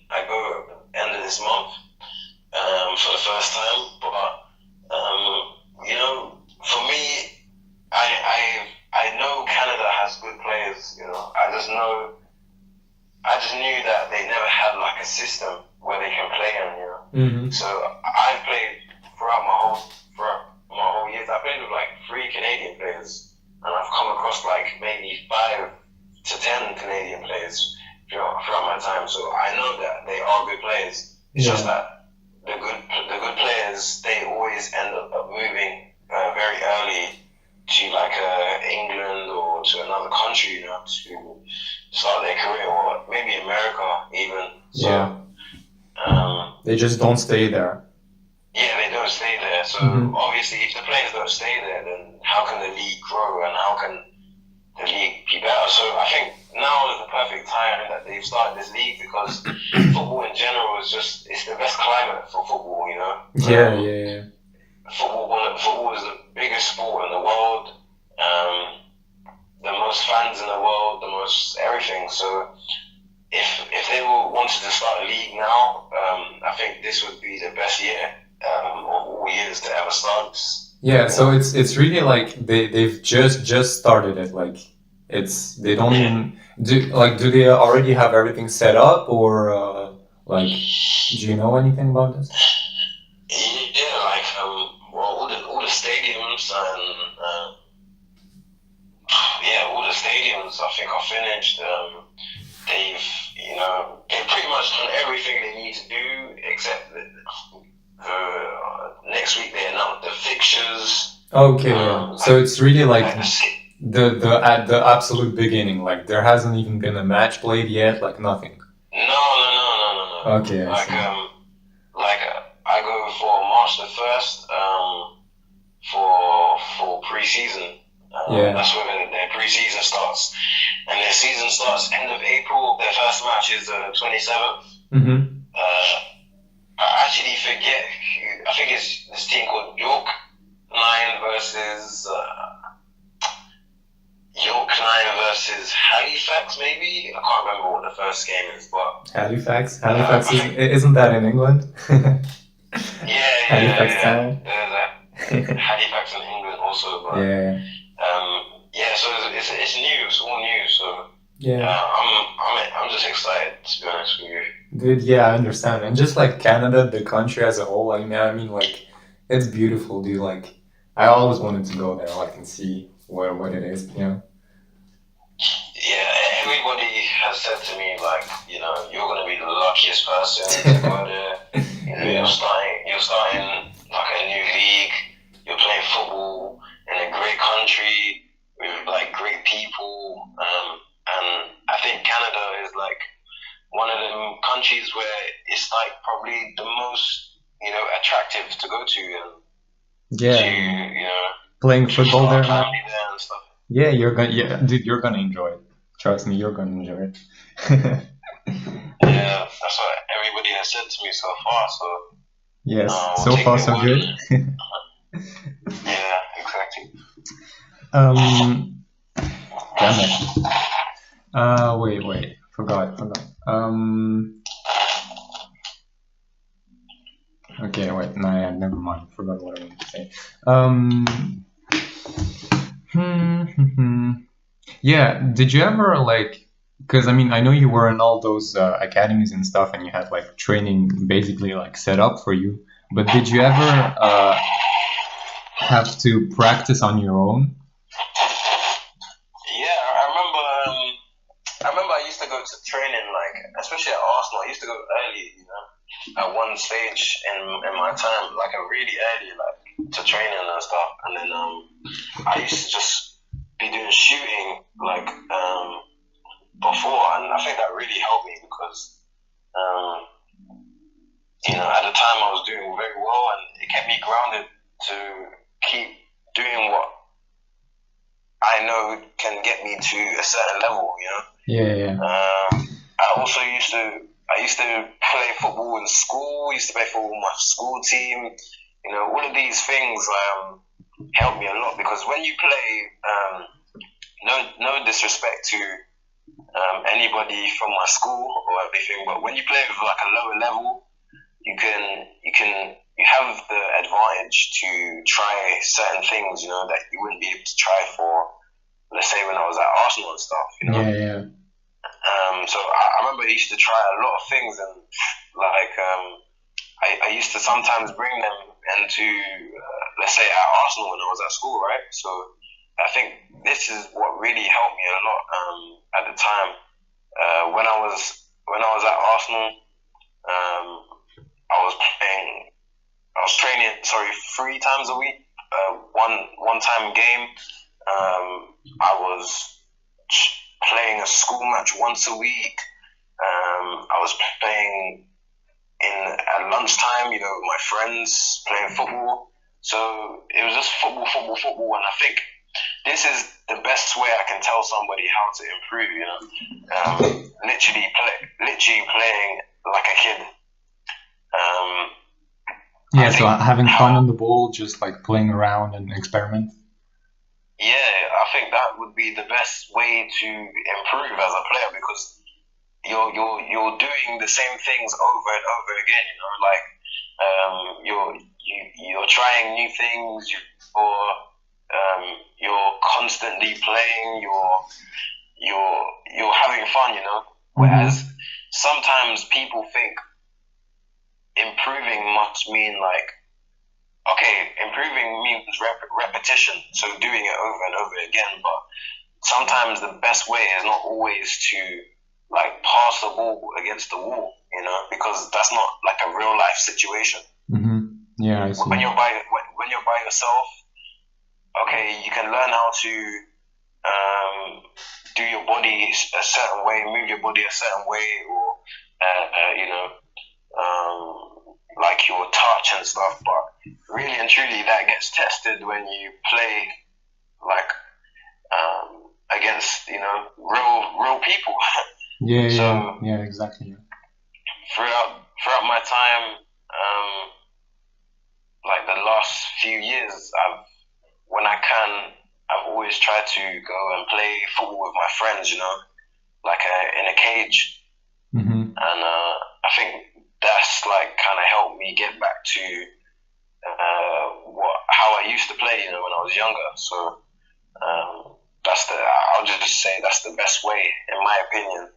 I go end of this month for the first time, but for me, years. You know, I just knew that they never had like a system where they can play in. You know, so I played throughout my whole years. I played with like 3 Canadian players, and I've come across like maybe 5 to 10 Canadian players throughout my time. So I know that they are good players. It's just that the good players, they always end up moving very early to like England or to another country, you know, to start their career, or maybe America even. So, they just don't stay there. Yeah, they don't stay there. So obviously, if the players don't stay there, then how can the league grow and how can the league be better? So I think now is the perfect time that they've started this league, because football in general it's the best climate for football, you know? Yeah. Football is the biggest sport in the world, the most fans in the world, the most everything. So if they wanted to start a league now, I think this would be the best year of all years to ever start this. Yeah, so it's really like they've just started it. Like they don't even do they already have everything set up, or like, do you know anything about this? Yeah, like all the stadiums and all the stadiums I think are finished. They've pretty much done everything they need to do, except that next week they announced the fixtures. Okay, so it's really like the at the absolute beginning. Like there hasn't even been a match played yet. Like nothing. No. Okay, I see. I go for March the 1st for pre-season. That's when their pre-season starts, and their season starts end of April. Their first match is the 27th. I actually forget. I think it's this team called York 9 versus Halifax. Maybe I can't remember what the first game is, but Halifax isn't that in England? Halifax town. Halifax in England also, but so it's new. It's all new. So I'm just excited, to be honest with you. Dude, yeah, I understand. And just like Canada, the country as a whole, I mean, like, it's beautiful, dude. Like, I always wanted to go there, like, and see what it is, you know? Yeah, everybody has said to me, like, you know, you're going to be the luckiest person to go there. You know, you're starting like a new league. You're playing football in a great country with like great people. And I think Canada is like one of the countries where it's like probably the most, you know, attractive to go to, and to, playing football there, man. There and stuff. Yeah, dude, you're gonna enjoy it. Trust me, you're gonna enjoy it. Yeah, that's what everybody has said to me so far. So yes, so far so good. Yeah, exactly. Damn it. Wait, forgot. Okay, wait, no, yeah, never mind. Forgot what I wanted to say. Yeah, did you ever like? Because I mean, I know you were in all those academies and stuff, and you had like training basically like set up for you. But did you ever have to practice on your own? Yeah, I remember I used to go to training, like especially at Arsenal. I used to go early, you know, at one stage in my time, like really early, like to training and stuff. And then I used to just be doing shooting like before, and I think that really helped me because you know, at the time I was doing very well, and it kept me grounded to keep doing what I know can get me to a certain level, you know. Yeah. I also used to play football in school. Used to play football with my school team. You know, all of these things helped me a lot, because when you play, no disrespect to anybody from my school or everything, but when you play with like a lower level, you have the advantage to try certain things, you know, that you wouldn't be able to try for let's say when I was at Arsenal and stuff, you know. Yeah. So I remember I used to try a lot of things, and like I used to sometimes bring them into, let's say, at Arsenal when I was at school, right? So I think this is what really helped me a lot at the time. When I was at Arsenal, I was training, 3 times a week. One time game. I was playing a school match once a week. I was playing at lunchtime, you know, with my friends, playing football. So it was just football, and I think this is the best way I can tell somebody how to improve. You know, literally playing like a kid. Yeah, so having fun on the ball, just like playing around and experiment. Yeah, I think that would be the best way to improve as a player, because you're doing the same things over and over again. You know, like you're trying new things. You're constantly playing. You're having fun. You know, whereas sometimes people think improving must mean like, okay, improving means repetition, so doing it over and over again. But sometimes the best way is not always to like pass the ball against the wall, you know, because that's not like a real life situation. Yeah, I see. When you're by yourself, okay, you can learn how to do your body a certain way, move your body a certain way, or you know, like your touch and stuff. But really and truly, that gets tested when you play like against, you know, real people. Yeah, exactly. Throughout my time, like the last few years, I've always tried to go and play football with my friends, you know, like in a cage. And I think that's like kind of helped me get back to how I used to play, you know, when I was younger. So I'll just say that's the best way, in my opinion,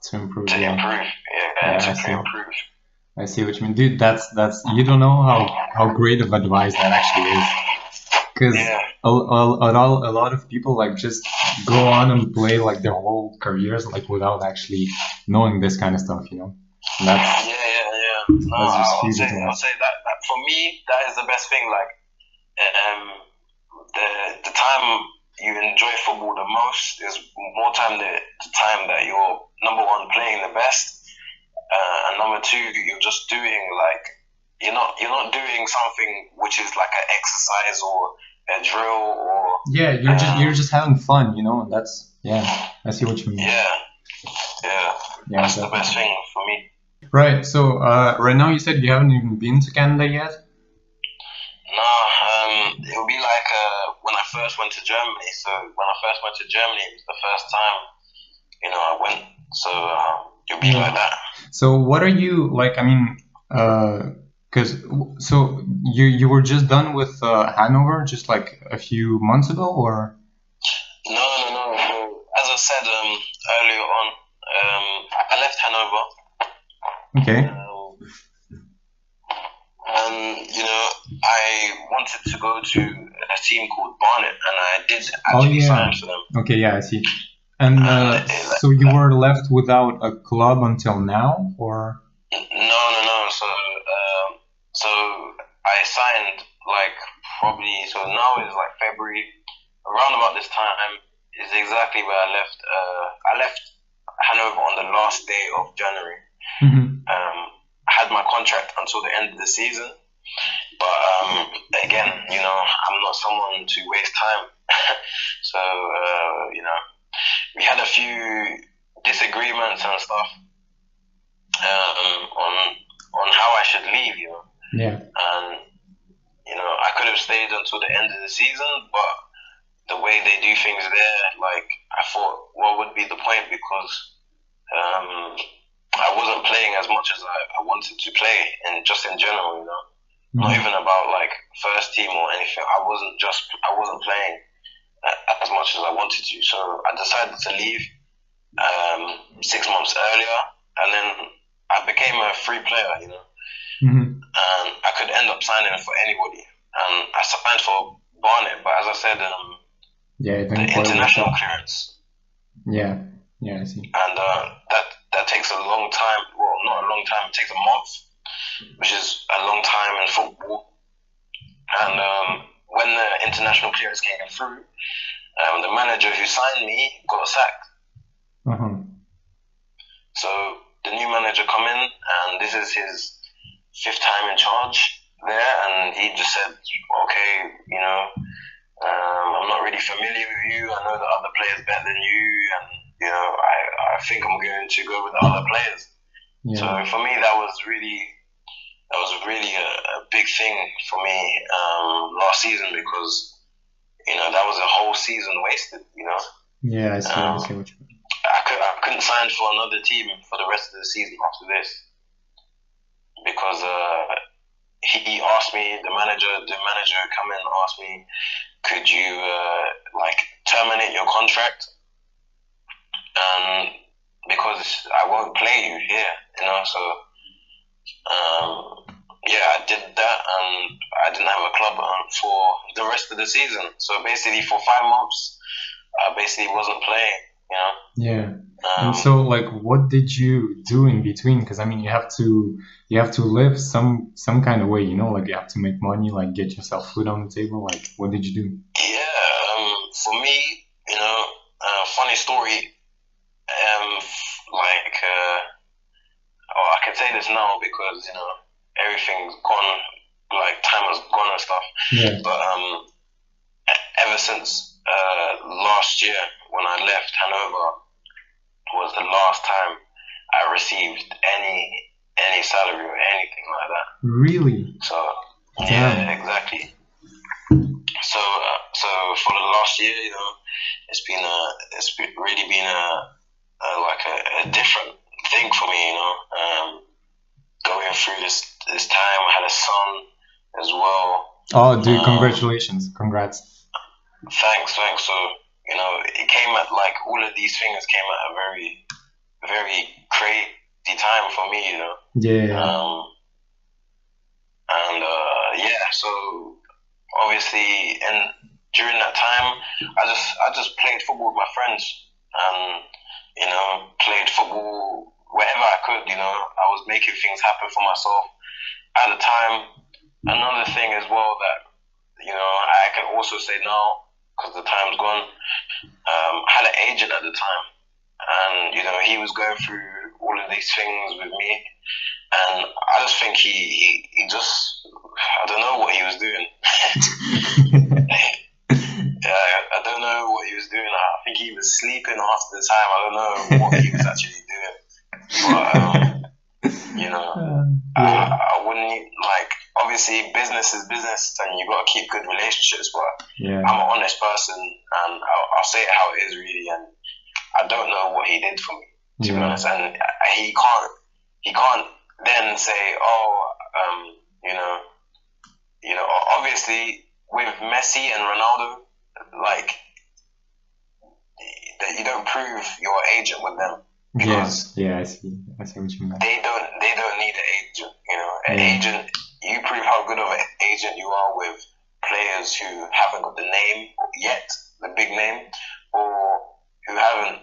to improve. To improve. I see what you mean, dude. That's you don't know how great of advice that actually is, because a lot of people like just go on and play like their whole careers like without actually knowing this kind of stuff, you know. That's No, I'll say that for me, that is the best thing. Like, the time you enjoy football the most is more time the time that you're, number one, playing the best, and number two, you're just doing like, you're not doing something which is like an exercise or a drill, or you're just having fun, you know. And that's I see what you mean. That's the best thing for me. Right. So right now you said you haven't even been to Canada yet. No, it'll be like when I first went to Germany. So when I first went to Germany, it was the first time, you know, I went. So it'll be like that. So what are you like? I mean, so you were just done with Hanover just like a few months ago, or? No. So, as I said earlier on, I left Hanover. Okay. And you know, I wanted to go to a team called Barnet, and I did actually sign for them. Okay, yeah, I see. And so you were left without a club until now, or? No. So I signed like probably, so now is like February. Around about this time is exactly where I left. I left Hanover on the last day of January. I had my contract until the end of the season, but again, you know, I'm not someone to waste time. So you know, we had a few disagreements and stuff on how I should leave, you know. And you know, I could have stayed until the end of the season, but the way they do things there, like, I thought, what would be the point? Because I wasn't playing as much as I wanted to play, and just in general, you know, not even about like first team or anything. I wasn't playing, as much as I wanted to. So I decided to leave 6 months earlier, and then I became a free player, you know. Mm-hmm. And I could end up signing for anybody. And I signed for Barnet, but as I said, Yeah, the international clearance. Yeah, I see. And that takes a long time. Well, not a long time. It takes a month, which is a long time in football. And when the international clearance came through, the manager who signed me got sacked. Uh-huh. So the new manager come in, and this is his 5th time in charge there, and he just said, okay, you know, I'm not really familiar with you. I know the other players better than you, and you know, I think I'm going to go with the other players. Yeah. So for me, that was really a big thing for me last season, because you know that was a whole season wasted. You know. Yeah, I see what you mean. I couldn't sign for another team for the rest of the season after this, because he asked me, the manager come in and asked me, could you terminate your contract, because I won't play you here, you know. So yeah, I did that, and I didn't have a club for the rest of the season. So basically for 5 months I basically wasn't playing, you know. Yeah. And so, like, what did you do in between? Because I mean, you have to live some kind of way, you know, like you have to make money, like get yourself food on the table. Like, what did you do? Yeah, for me, you know, funny story. I can say this now because you know everything's gone, like time has gone and stuff. Yeah. But ever since last year when I left Hanover, was the last time I received any salary or anything like that. Really? So yeah, exactly. So for the last year, you know, it's really been a different thing for me, you know. Going through this time, I had a son as well. Oh, dude! Congratulations! Congrats! Thanks. So you know, it came at like all of these things came at a very, very crazy time for me, you know. Yeah. So obviously, and during that time, I just played football with my friends, and you know, played football wherever I could. You know, I was making things happen for myself at the time. Another thing as well that you know I can also say now, because the time's gone. I had an agent at the time, and you know he was going through all of these things with me, and I just think he just, I don't know what he was doing. Yeah, I don't know what he was doing. I think he was sleeping half the time. I don't know what he was actually doing, but you know, I wouldn't like. Obviously, business is business, and you got to keep good relationships. But yeah. I'm an honest person, and I'll say it how it is, really. And I don't know what he did for me, to be honest. And he can't then say, you know. Obviously, with Messi and Ronaldo, like that, you don't prove you're an agent with them. Because I see what you mean. They don't need an agent, you know. An agent, you prove how good of an agent you are with players who haven't got the name yet, the big name, or who haven't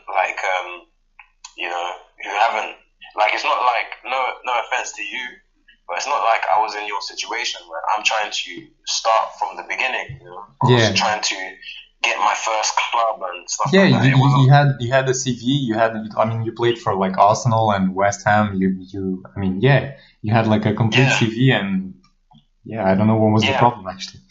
it's not like, no offense to you, but it's not like I was in your situation where I'm trying to start from the beginning, you know. I was trying to get my first club and stuff. Yeah, like that. you had a CV. You played for like Arsenal and West Ham. You had like a complete CV, and I don't know what was the problem actually.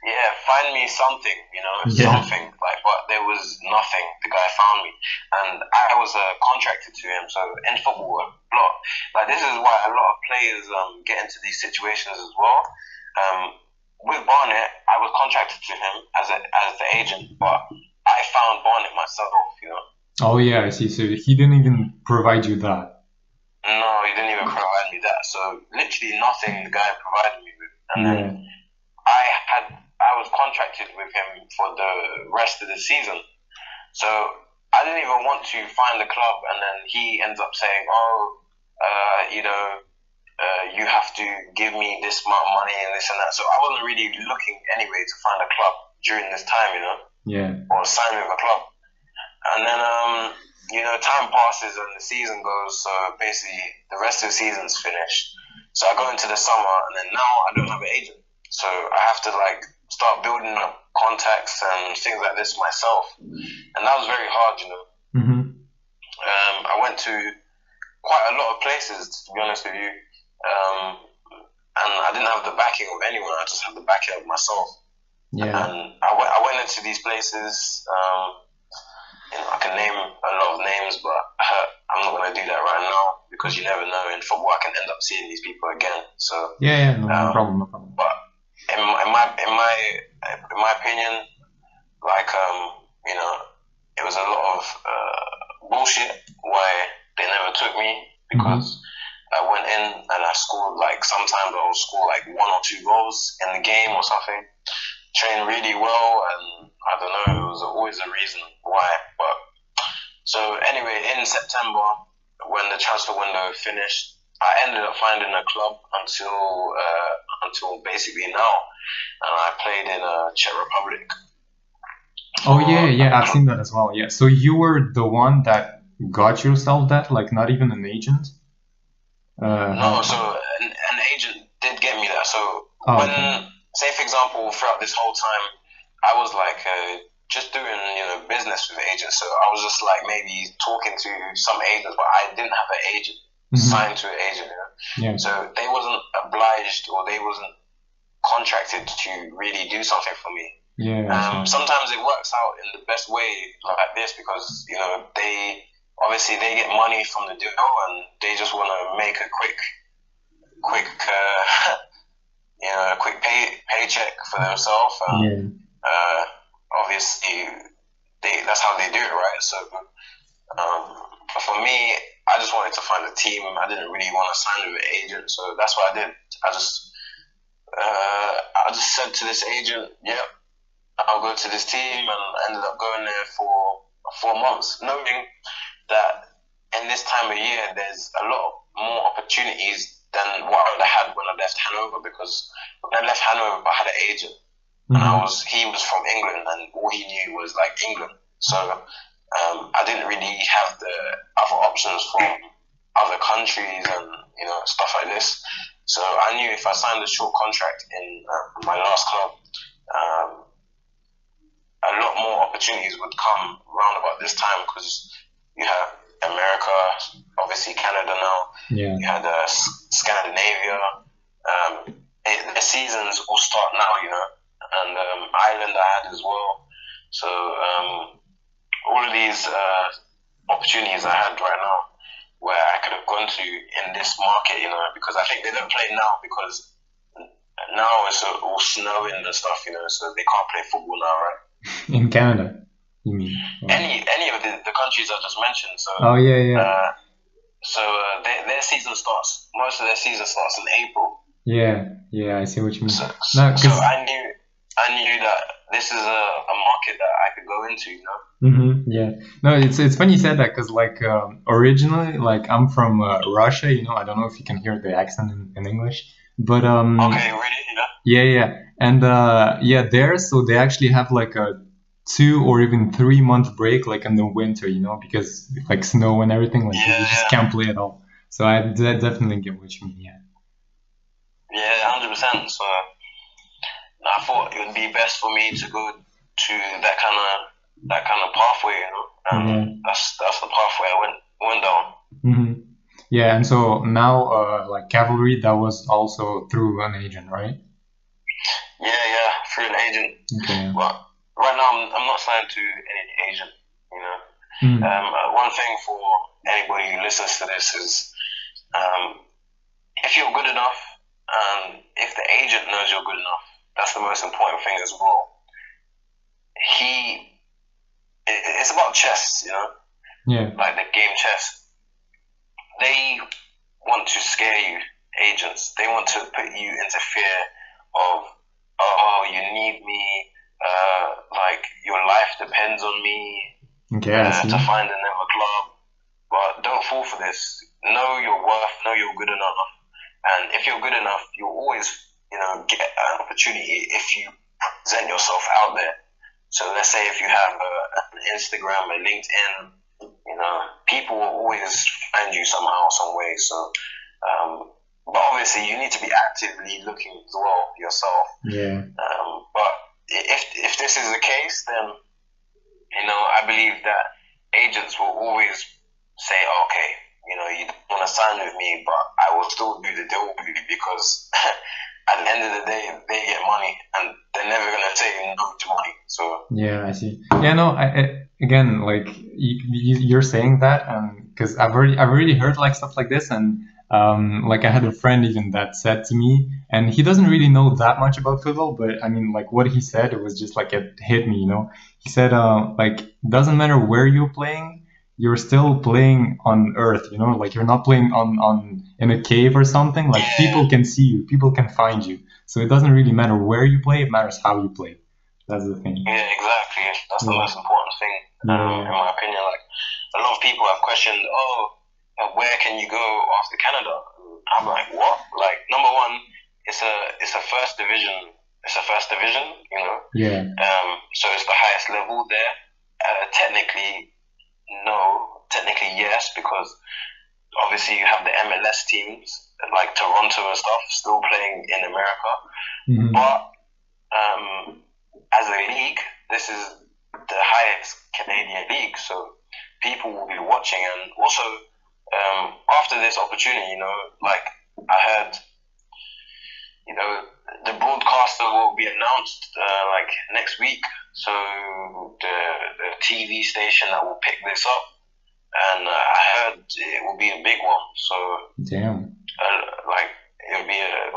Yeah, find me something, you know, something like. But there was nothing. The guy found me, and I was contracted to him. So in football, this is why a lot of players get into these situations as well. With Barnet, I was contracted to him as the agent, but I found Barnet myself, you know. Oh yeah, I see. So he didn't even provide you that. No, he didn't even provide me that. So literally nothing the guy provided me with, and then I was contracted with him for the rest of the season. So I didn't even want to find a club, and then he ends up saying, "Oh, you have to give me this amount of money and this and that." So I wasn't really looking anyway to find a club during this time, or sign with a club. And then, time passes and the season goes. So basically, the rest of the season's finished. So I go into the summer, and then now I don't have an agent. So I have to start building up contacts and things like this myself, and that was very hard, Mm-hmm. I went to quite a lot of places, to be honest with you, and I didn't have the backing of anyone. I just had the backing of myself. Yeah. And I went into these places. I can name a lot of names, but I'm not going to do that right now because you never know. In football, I can end up seeing these people again. So no problem. But in my opinion, it was a lot of bullshit why they never took me, because I went in and I scored sometimes I would score 1 or 2 goals in the game or something. Trained really well, and I don't know, it was always a reason why. But so anyway, in September, when the transfer window finished, I ended up finding a club until basically now, and I played in Czech Republic. Oh yeah, I've seen that as well. Yeah, so you were the one that got yourself that, not even an agent. No, so an agent did get me that. So say for example, throughout this whole time, I was just doing business with agents. So I was just maybe talking to some agents, but I didn't have an agent signed to an agent. Yeah. So they wasn't obliged, or they wasn't contracted to really do something for me. Yeah. Sometimes it works out in the best way like this, because they obviously they get money from the deal, and they just want to make a quick paycheck for themselves. Obviously, that's how they do it, right? So, but for me, I just wanted to find a team. I didn't really want to sign with an agent, so that's what I did. I just said to this agent, "Yep, I'll go to this team," and I ended up going there for 4 months, knowing that in this time of year there's a lot more opportunities than what I had when I left Hanover, because when I left Hanover I had an agent, and he was from England, and all he knew was England, so I didn't really have the other options from other countries and stuff like this. So I knew if I signed a short contract in my last club, a lot more opportunities would come round about this time, because you have America, obviously Canada now. Yeah. You had Scandinavia. The seasons will start now, and Ireland I had as well. So all of these opportunities I had right now, where I could have gone to in this market, because I think they don't play now because now it's all snowing and stuff, so they can't play football now, right? In Canada, you mean? Any of the countries I just mentioned. So. Oh yeah. So their season starts. Most of their season starts in April. Yeah, I see what you mean. So I knew that this is a market that I could go into, Yeah. No, it's funny you said that, because originally, I'm from Russia. I don't know if you can hear the accent in English, but okay, really? Yeah. And there, so they actually have a 2 or even 3 month break in the winter, because snow and everything, you just can't play at all. So I definitely get what you mean. Yeah, 100%. So I thought it would be best for me to go to that kind of pathway, and that's the pathway I went down. Yeah, and so now Cavalry, that was also through an agent, right? Yeah, through an agent. Okay. But right now I'm not signed to any agent, One thing for anybody who listens to this is, if you're good enough, and if the agent knows you're good enough, that's the most important thing as well. It's about chess, Yeah. The game chess. They want to scare you, agents. They want to put you into fear of oh, you need me, like your life depends on me, Okay, I see. to find another club. But don't fall for this. Know your worth, know you're good enough. And if you're good enough, you'll always, get an opportunity if you present yourself out there. So let's say if you have an Instagram, a LinkedIn, people will always find you somehow, some way. So, but obviously you need to be actively looking as well yourself. Yeah. But if this is the case, then I believe that agents will always say, okay, you don't want to sign with me, but I will still do the deal with you because at the end of the day, they get money and they're never going to say no to money. So yeah, I see. Yeah, no, again, like you're saying that, because I've already heard like stuff like this, and like I had a friend even that said to me, and he doesn't really know that much about football, but I mean, like what he said, it was just like it hit me, He said, like doesn't matter where you're playing, you're still playing on Earth, like you're not playing on in a cave or something. Like people can see you, people can find you, so it doesn't really matter where you play; it matters how you play. That's the thing. Yeah, exactly. That's the most important thing, in my opinion. Like a lot of people have questioned, where can you go after Canada? I'm like, what? Like number one, it's a first division. It's a first division, Yeah. So it's the highest level there. Technically, no. Technically, yes, because obviously you have the MLS teams like Toronto and stuff still playing in America, but as a league, this is the highest Canadian league, so people will be watching. And also, after this opportunity, like I heard, the broadcaster will be announced like next week. So the TV station that will pick this up, and I heard it will be a big one. So damn, like it'll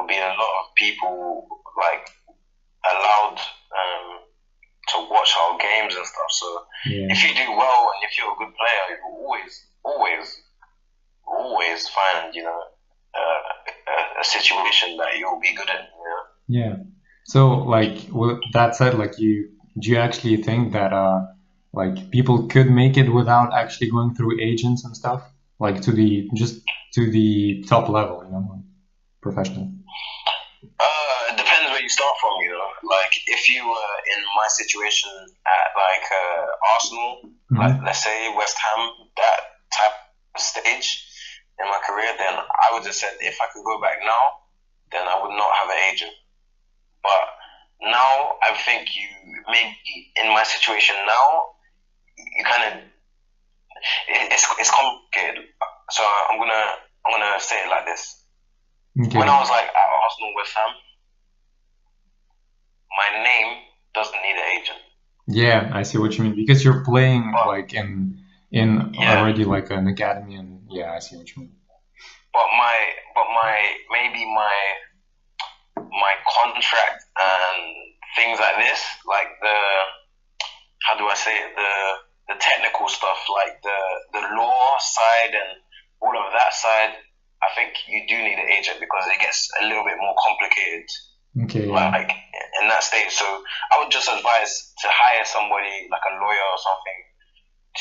be a lot of people like allowed to watch our games and stuff. So if you do well and if you're a good player, you will always find a situation that you'll be good in. Yeah. So like with that said, like do you actually think that like people could make it without actually going through agents and stuff, like to the top level, professional? It depends where you start from, Like if you were in my situation at like Arsenal, like let's say West Ham, that type of stage in my career, then I would have said if I could go back now, then I would not have an agent. But now I think maybe in my situation now, you kind of it's complicated. So I'm gonna say it like this. Okay. When I was like at Arsenal, West Ham, my name doesn't need an agent. Yeah, I see what you mean, because you're playing like in already like an academy, and yeah, I see what you mean. But my contract and things like this, like how do I say it, the technical stuff, like the law side and all of that side, I think you do need an agent because it gets a little bit more complicated. Okay. Like in that stage. So I would just advise to hire somebody like a lawyer or something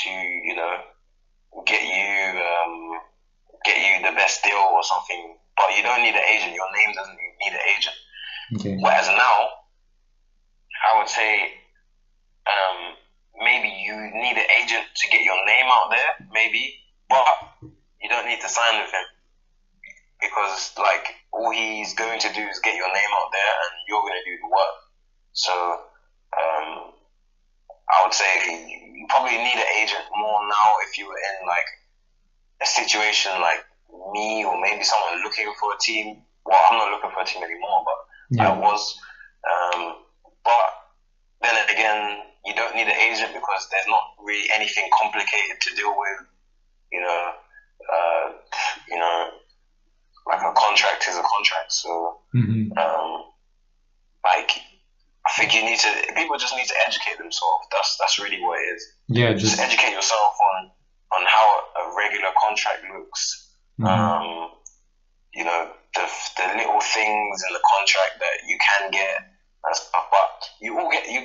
to, get you the best deal or something. But you don't need an agent. Your name doesn't need an agent. Okay. Whereas now, I would say maybe you need an agent to get your name out there, maybe, but you don't need to sign with him. Because like all he's going to do is get your name out there, and you're going to do the work. So I would say you probably need an agent more now if you were in like a situation like me or maybe someone looking for a team. Well, I'm not looking for a team anymore, but I was. But then again, you don't need an agent because there's not really anything complicated to deal with. Like a contract is a contract. So, like, I think people just need to educate themselves. That's really what it is. Yeah, just educate yourself on how a regular contract looks. The little things in the contract that you can get, and stuff. But you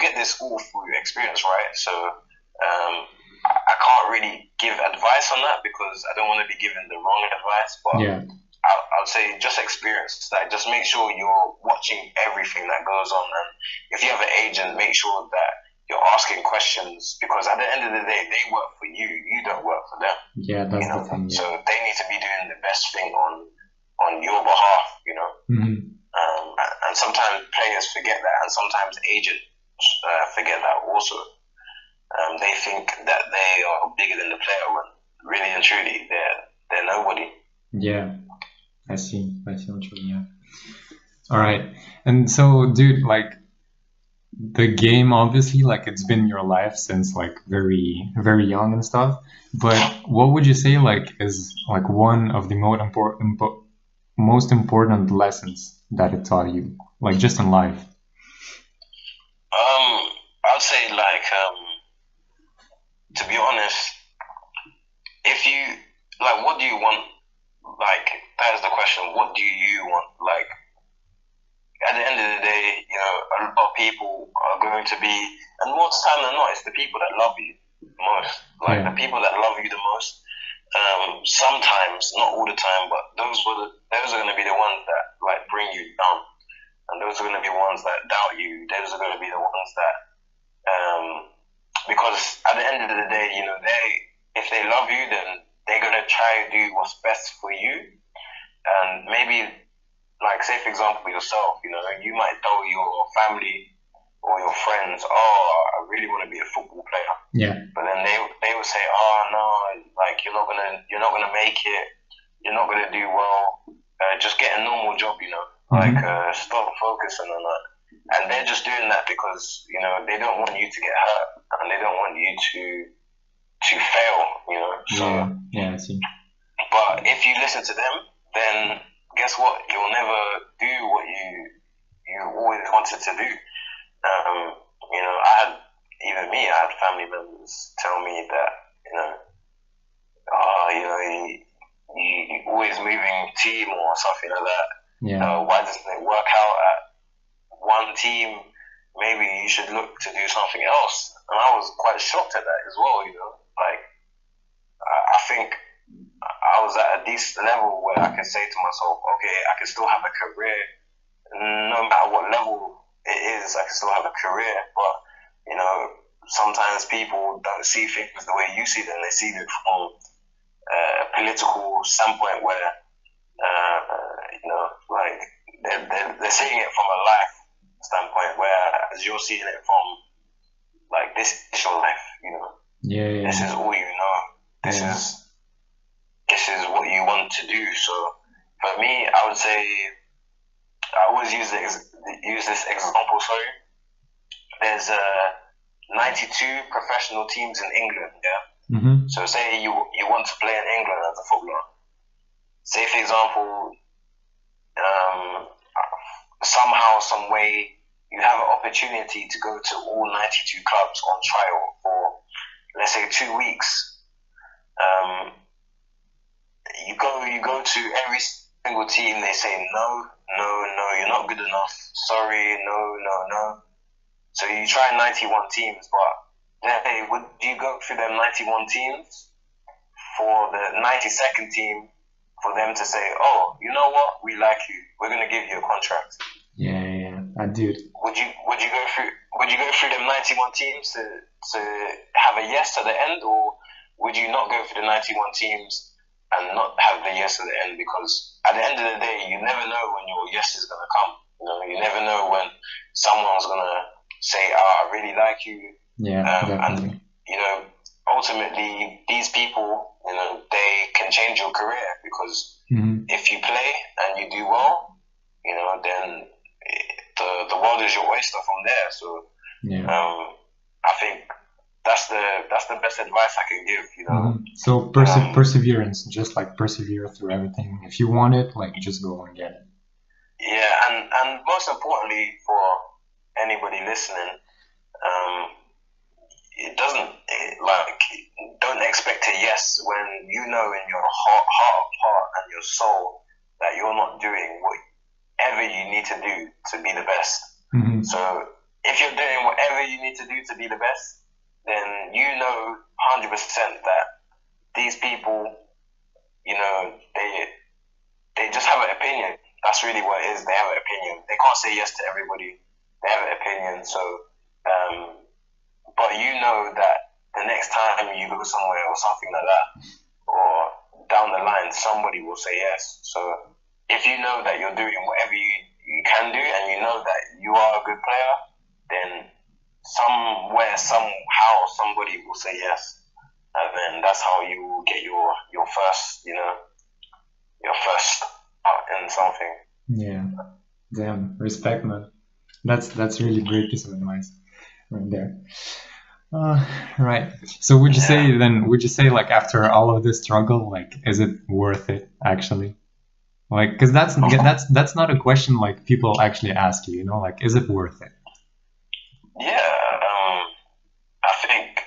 get this all through experience, right? So I can't really give advice on that because I don't want to be giving the wrong advice. But Yeah. I would say just experience. Like, just make sure you're watching everything that goes on, and if you have an agent, make sure that you're asking questions, because at the end of the day, they work for you. You don't work for them. Yeah, that's the thing. Yeah. So they need to be doing the best thing on your behalf. And sometimes players forget that, and sometimes agents forget that also. They think that they are bigger than the player when really and truly they're nobody. Yeah, I see what you mean. Yeah. All right. And so, dude, like, the game, obviously, like, it's been your life since like very, very young and stuff. But what would you say, like, is like one of the most important lessons that it taught you, like, just in life? I'd say, like, to be honest, if you like, what do you want? Like, that is the question. What do you want? Like, at the end of the day, a lot of people are going to be, and more time than not, it's the people that love you the most. Like, the people that love you the most. Sometimes, not all the time, but those are going to be the ones that like bring you down, and those are going to be ones that doubt you. Those are going to be the ones that, because at the end of the day, if they love you, then they're going to try to do what's best for you. And maybe, like, say for example yourself, you might tell your family or your friends, oh, I really want to be a football player. Yeah. But then they will say, oh no, like, you're not gonna make it. You're not gonna do well. Just get a normal job, Like, stop focusing on that. And they're just doing that because they don't want you to get hurt, and they don't want you to fail. So yeah, I see. But if you listen to them, then guess what? You'll never do what you always wanted to do. I had family members tell me that, you always moving team or something like that. Yeah. Why doesn't it work out at one team? Maybe you should look to do something else. And I was quite shocked at that as well, Like, I think I was at a decent level where I could say to myself, okay, I can still have a career, no matter what level it is. I can still have a career, but sometimes people don't see things the way you see them. They see it from a political standpoint where, like, they're seeing it from a life standpoint, whereas you're seeing it from, like, this is your life. Yeah. This is all you know. This is what you want to do. So for me, I would say, I always use this example. Sorry, there's 92 professional teams in England. Yeah. Mm-hmm. So say you want to play in England as a footballer. Say for example, somehow, some way, you have an opportunity to go to all 92 clubs on trial for, let's say, 2 weeks. You go to every single team. They say no, you're not good enough. Sorry, no. So you try 91 teams, but then would you go through them 91 teams for the 92nd team for them to say, oh, you know what, we like you, we're gonna give you a contract? Yeah, I did. Would you go through them 91 teams to have a yes to the end, or would you not go through the 91 teams and not have the yes at the end? Because at the end of the day, you never know when your yes is going to come. You never know when someone's going to say, oh, I really like you. Yeah, definitely. And, ultimately, these people, they can change your career, because if you play and you do well, then the world is your oyster from there. So I think that's the best advice I can give. So perseverance, just like persevere through everything. If you want it, like, just go and get it. Yeah, and most importantly for anybody listening, don't expect a yes when you know in your heart of heart and your soul that you're not doing whatever you need to do to be the best. Mm-hmm. So if you're doing whatever you need to do to be the best, then you know 100% that these people, you know, they just have an opinion. That's really what it is. They have an opinion. They can't say yes to everybody. They have an opinion. So, but you know that the next time you go somewhere or something like that, or down the line, somebody will say yes. So if you know that you're doing whatever you can do, and you know that you are a good player, then somewhere, somehow, somebody will say yes. And then that's how you will get your first, you know, your first part in something. Yeah. Damn. Respect, man. That's really great piece of advice right there. Right. So would you say like after all of this struggle, like, is it worth it actually? Like, because that's not a question like people actually ask you, you know, like, is it worth it? Yeah, I think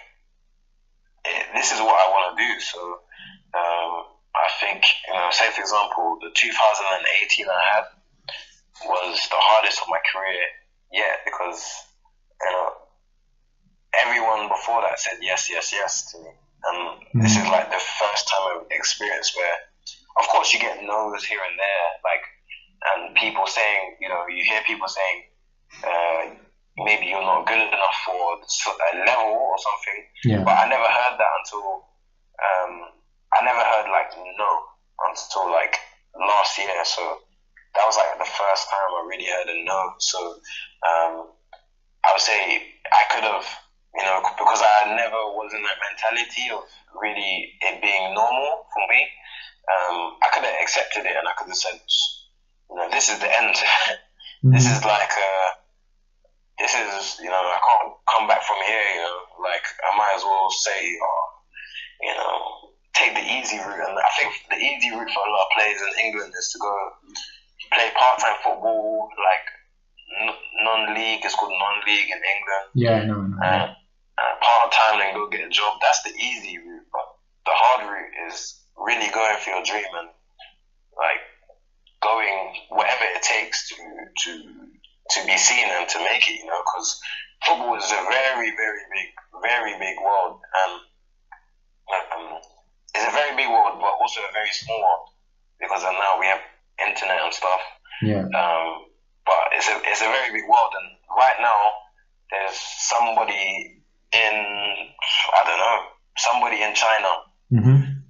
this is what I want to do. So I think, you know, say for example, the 2018 I had was the hardest of my career yet, because, you know, everyone before that said yes, yes, yes to me. And this is like the first time I've experienced where, of course, you get no's here and there, like, and people saying, you know, you hear people saying, maybe you're not good enough for a level or something. Yeah. But I never heard that until, I never heard like no until like last year. So that was like the first time I really heard a no. So I would say I could have, you know, because I never was in that mentality of really it being normal for me. I could have accepted it and I could have said, you know, this is the end. This is like, this is, you know, I can't come back from here, you know, like I might as well say, you know, take the easy route. And I think the easy route for a lot of players in England is to go play part-time football, like non-league, it's called non-league in England. Yeah, I know. Part-time and go get a job, that's the easy route. But the hard route is really going for your dream and like going whatever it takes to be seen and to make it, you know, because football is a very big world, and it's a very big world, but also a very small world, because now we have internet and stuff. Yeah. But it's a very big world, and right now there's somebody in, I don't know, somebody in China. Mm-hmm.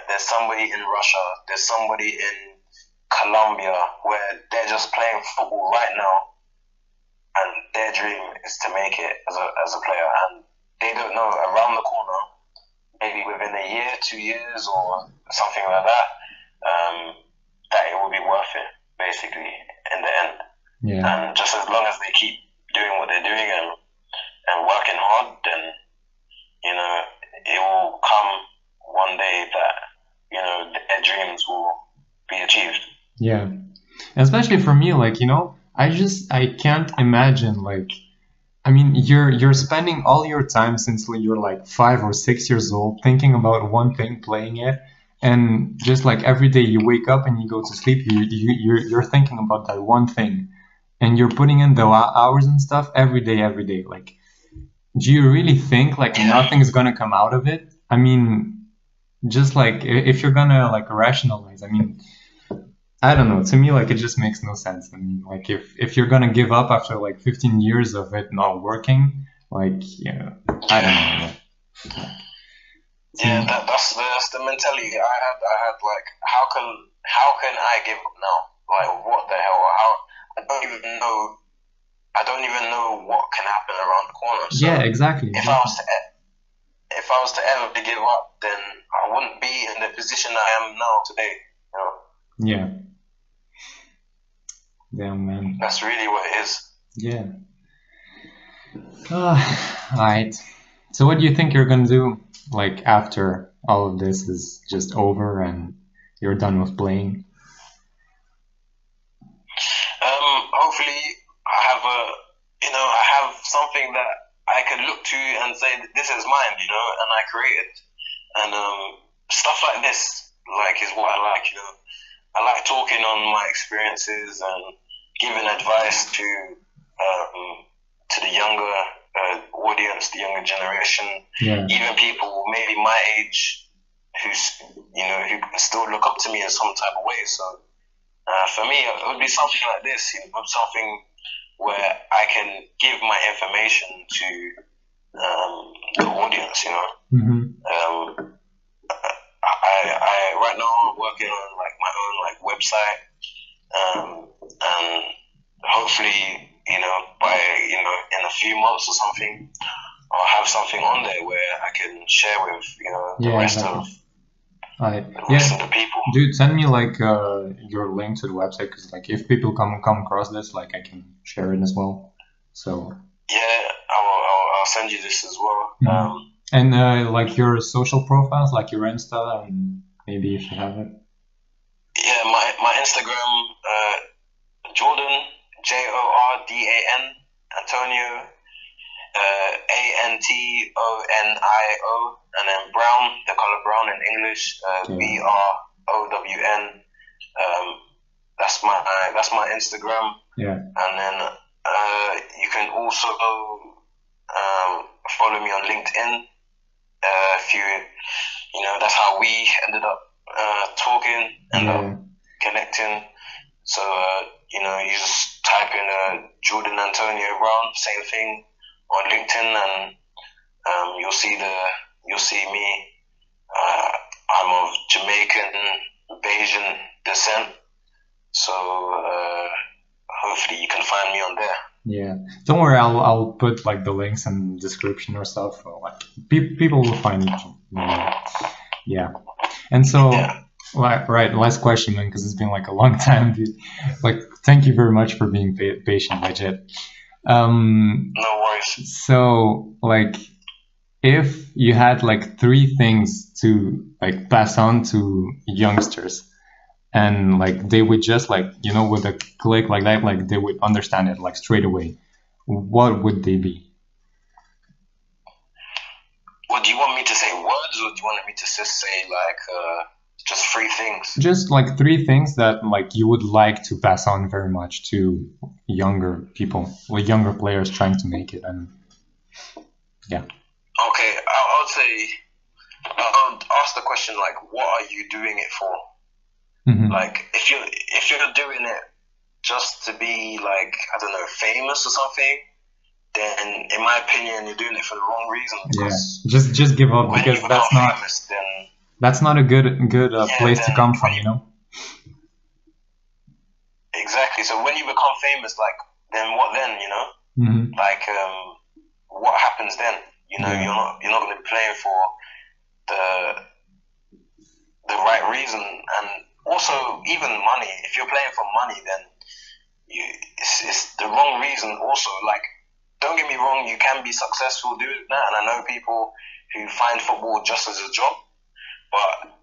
There's somebody in Russia. There's somebody in Colombia where they're just playing football right now, and their dream is to make it as a player, and they don't know around the corner, maybe within a year, 2 years, or something like that, that it will be worth it, basically, in the end. Yeah. And just as long as they keep doing what they're doing and working hard, then, you know, it will come one day that, you know, their dreams will be achieved. Yeah. Especially for me, like, you know, I can't imagine, like, I mean, you're spending all your time since you're like 5 or 6 years old thinking about one thing, playing it, and just like every day you wake up and you go to sleep, you're thinking about that one thing, and you're putting in the hours and stuff every day. Like, do you really think like nothing's gonna come out of it? I mean, just like if you're gonna like rationalize, I mean, I don't know. To me, like, it just makes no sense. I mean, like, if you're gonna give up after like 15 years of it not working, like, yeah, I don't know. Yeah, that's the mentality I had. Like, how can I give up now? Like, what the hell? I don't even know what can happen around the corner. So yeah, exactly. If I was to ever give up, then I wouldn't be in the position I am now today. You know? Yeah. Damn, man. That's really what it is. Yeah. All right. So what do you think you're gonna do, like, after all of this is just over and you're done with playing? Hopefully, I have something that I can look to and say this is mine, you know, and I created, and stuff like this, like, is what I like, you know. I like talking on my experiences and giving advice to to the younger audience, the younger generation, Yeah. even people maybe my age who still look up to me in some type of way. So for me, it would be something like this, something where I can give my information to the audience, Mm-hmm. I right now I'm working on like my own like website, and hopefully by in a few months or something I'll have something on there where I can share with the rest of the people. Dude, send me like your link to the website, because like if people come across this, like I can share it as well. So yeah, I'll send you this as well. Mm-hmm. And like your social profiles, like your Insta, and maybe if you have it. Yeah, my Instagram, Jordan, JORDAN, Antonio, ANTONIO, and then Brown, the color brown in English, BROWN. That's my Instagram. Yeah. And then you can also follow me on LinkedIn. If that's how we ended up talking and connecting. So you just type in Jordan Antonio Brown, same thing on LinkedIn, and you'll see me. I'm of Jamaican, Bayesian descent, so hopefully you can find me on there. Yeah, don't worry. I'll put like the links in the description or stuff. So, like people will find it. Yeah, and so. Yeah. Right, last question, man, because it's been like a long time, dude. Like, thank you very much for being patient, legit. No worries. So, like, if you had like 3 things to like pass on to youngsters, and like they would just like with a click like that, like they would understand it like straight away, what would they be? Well, do you want me to say words, or do you want me to just say like just 3 things? Just like 3 things that like you would like to pass on very much to younger people, like younger players trying to make it. And yeah. Okay, I would say I would ask the question like, what are you doing it for? Mm-hmm. Like if you're doing it just to be like, I don't know, famous or something, then in my opinion you're doing it for the wrong reason. Because just give up, because that's not famous, then that's not a good place to come from, Exactly. So when you become famous, like, then what then, Mm-hmm. Like, what happens then? You're not going to be playing for the right reason, and also even money. If you're playing for money, then it's the wrong reason. Also, like, don't get me wrong, you can be successful doing that, and I know people who find football just as a job. But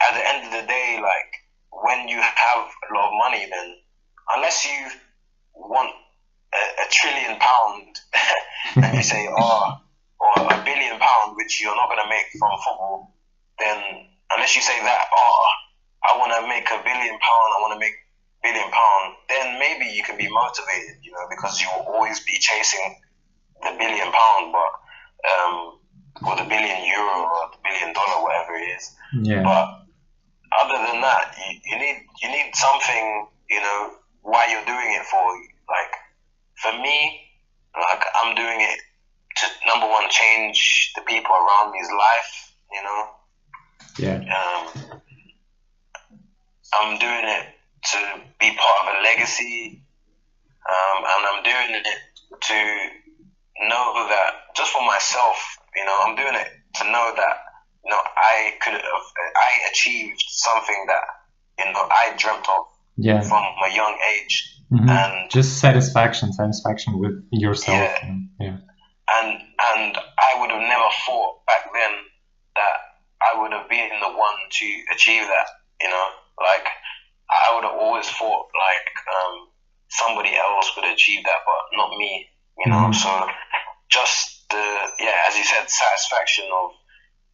at the end of the day, like, when you have a lot of money, then unless you want a £1 trillion and you say, or £1 billion, which you're not going to make from football, then unless you say that, I want to make £1 billion, I want to make £1 billion, then maybe you can be motivated, because you will always be chasing the £1 billion, or the €1 billion or the $1 billion, whatever it is. Yeah. But other than that, you need something, why you're doing it for. Like, for me, like, I'm doing it to, number one, change the people around me's life, Yeah. I'm doing it to be part of a legacy, and I'm doing it to know that, just for myself, I'm doing it to know that, I achieved something that, I dreamt of from a young age. Mm-hmm. And just satisfaction with yourself. Yeah. And I would have never thought back then that I would have been the one to achieve that, like, I would have always thought like somebody else would achieve that, but not me, Mm-hmm. So just as you said, satisfaction of,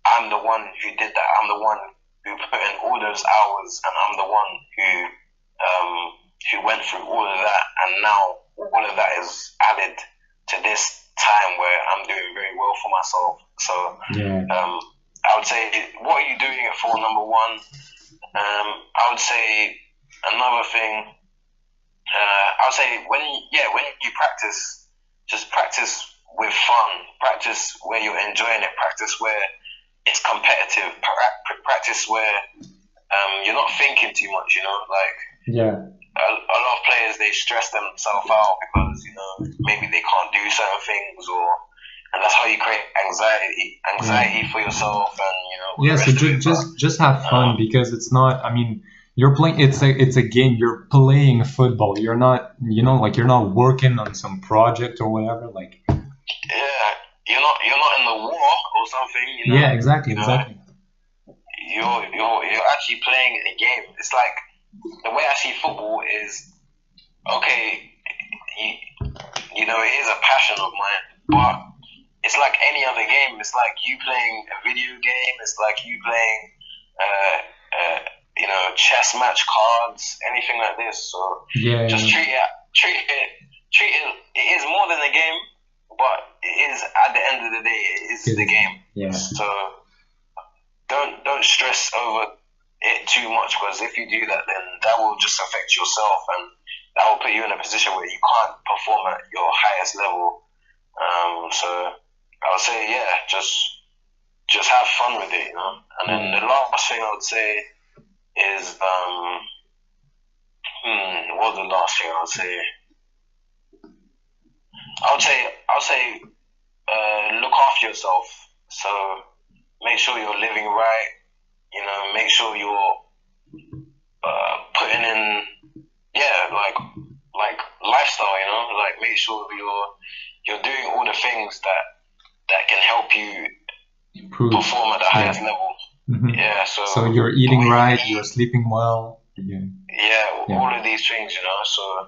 I'm the one who did that. I'm the one who put in all those hours, and I'm the one who went through all of that. And now all of that is added to this time where I'm doing very well for myself. So I would say, what are you doing it for? Number one. I would say another thing. I would say when you practice, just practice with fun. Practice where you're enjoying it. Practice where it's competitive. Practice where you're not thinking too much. A lot of players, they stress themselves out because maybe they can't do certain things, and that's how you create anxiety for yourself, and so just have fun, because it's not, I mean, you're playing, it's a game, you're playing football, you're not, you're not working on some project or whatever, like you're not in the war or something, exactly. You're actually playing a game. It's like, the way I see football is, okay, it is a passion of mine, but it's like any other game. It's like you playing a video game. It's like you playing, chess match cards, anything like this. So just treat it. It is more than a game, but it is, at the end of the day, it is the game. Yeah. So don't stress over it too much, because if you do that, then that will just affect yourself, and that will put you in a position where you can't perform at your highest level. So I would say, just have fun with it, And then the last thing I would say is, what's the last thing I would say? I would say, look after yourself. So make sure you're living right. Make sure you're putting in, like lifestyle. Like make sure you're doing all the things that can help you perform at the highest level. Mm-hmm. Yeah. So you're eating right, you're sleeping well. All of these things. So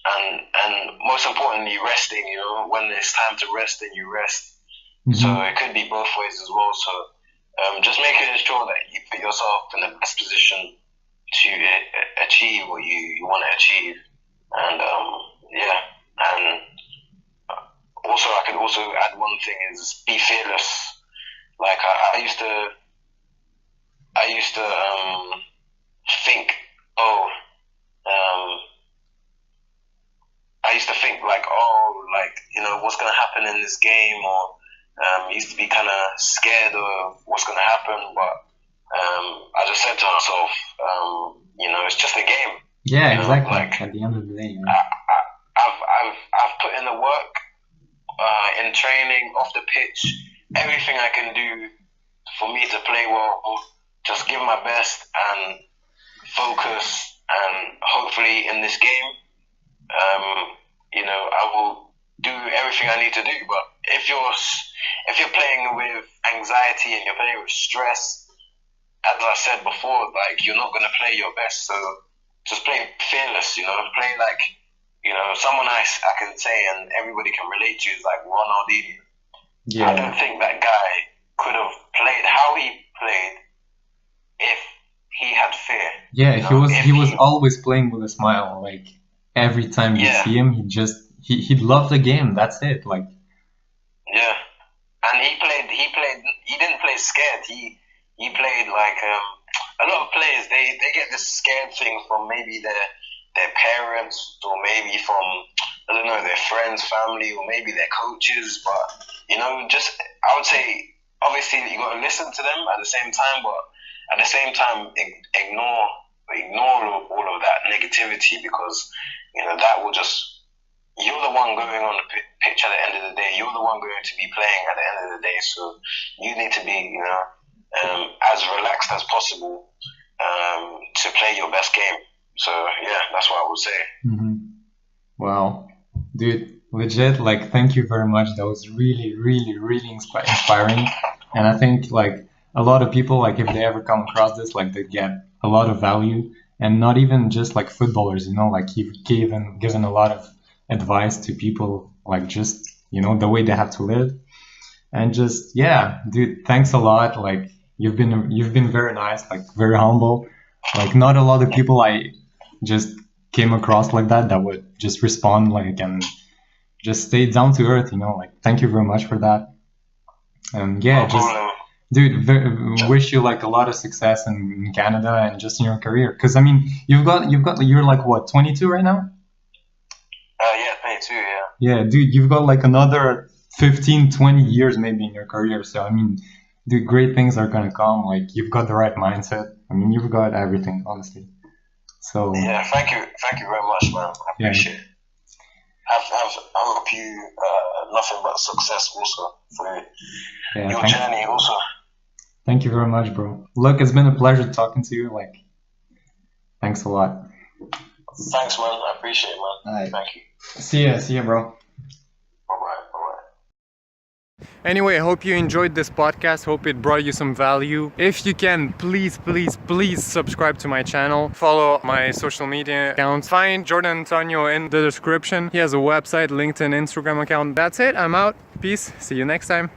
and most importantly, resting. When it's time to rest, then you rest. Mm-hmm. So it could be both ways as well. So just making sure that you put yourself in the best position to achieve what you want to achieve, and and also I could also add one thing is be fearless. Like I used to think, I used to think like, what's gonna happen in this game, or used to be kind of scared of what's going to happen, but I just said to myself, it's just a game. Yeah, exactly. Like, at the end of the day, I've put in the work in training, off the pitch, everything I can do for me to play well. Just give my best and focus, and hopefully in this game, I will do everything I need to do. But if you're playing with anxiety and you're playing with stress, as I said before, like, you're not going to play your best. So just play fearless, play like, someone I can say and everybody can relate to is like Ronaldinho. Yeah. I don't think that guy could have played how he played if he had fear. Yeah, he was always playing with a smile. Like every time you see him, he loved the game. That's it. Like, yeah, and he didn't play scared. He played like a lot of players. They get this scared thing from maybe their parents, or maybe from, I don't know, their friends, family, or maybe their coaches. But I would say, obviously you got to listen to them at the same time, but at the same time ignore all of that negativity, because that will just, you're the one going on the pitch at the end of the day. You're the one going to be playing at the end of the day. So you need to be, as relaxed as possible to play your best game. So yeah, that's what I would say. Mm-hmm. Wow, dude, legit. Like, thank you very much. That was really, really, really inspiring. And I think like a lot of people, like if they ever come across this, like they get a lot of value. And not even just like footballers, like you've given a lot of advice to people, like just, the way they have to live. And just, dude, thanks a lot. Like you've been very nice, like very humble. Like not a lot of people I just came across like that would just respond like and just stay down to earth, you know. Like, thank you very much for that. And yeah, No just problem. dude, wish you like a lot of success in Canada and just in your career. Because I mean, you're like what, 22 right now? Yeah, 22, yeah. Yeah, dude, you've got like another 15, 20 years maybe in your career. So I mean, dude, great things are gonna come. Like, you've got the right mindset. I mean, you've got everything, honestly. So Yeah, thank you very much, man. I yeah, appreciate it. I hope you nothing but success also for yeah, your journey also. thank you very much, bro. Look, it's been a pleasure talking to you. Like, thanks a lot. Thanks, man. I appreciate it, man. Alright. Thank you. See ya, bro. Bye-bye. Anyway, I hope you enjoyed this podcast. Hope it brought you some value. If you can, please subscribe to my channel. Follow my social media accounts. Find Jordan Antonio in the description. He has a website, LinkedIn, Instagram account. That's it. I'm out. Peace. See you next time.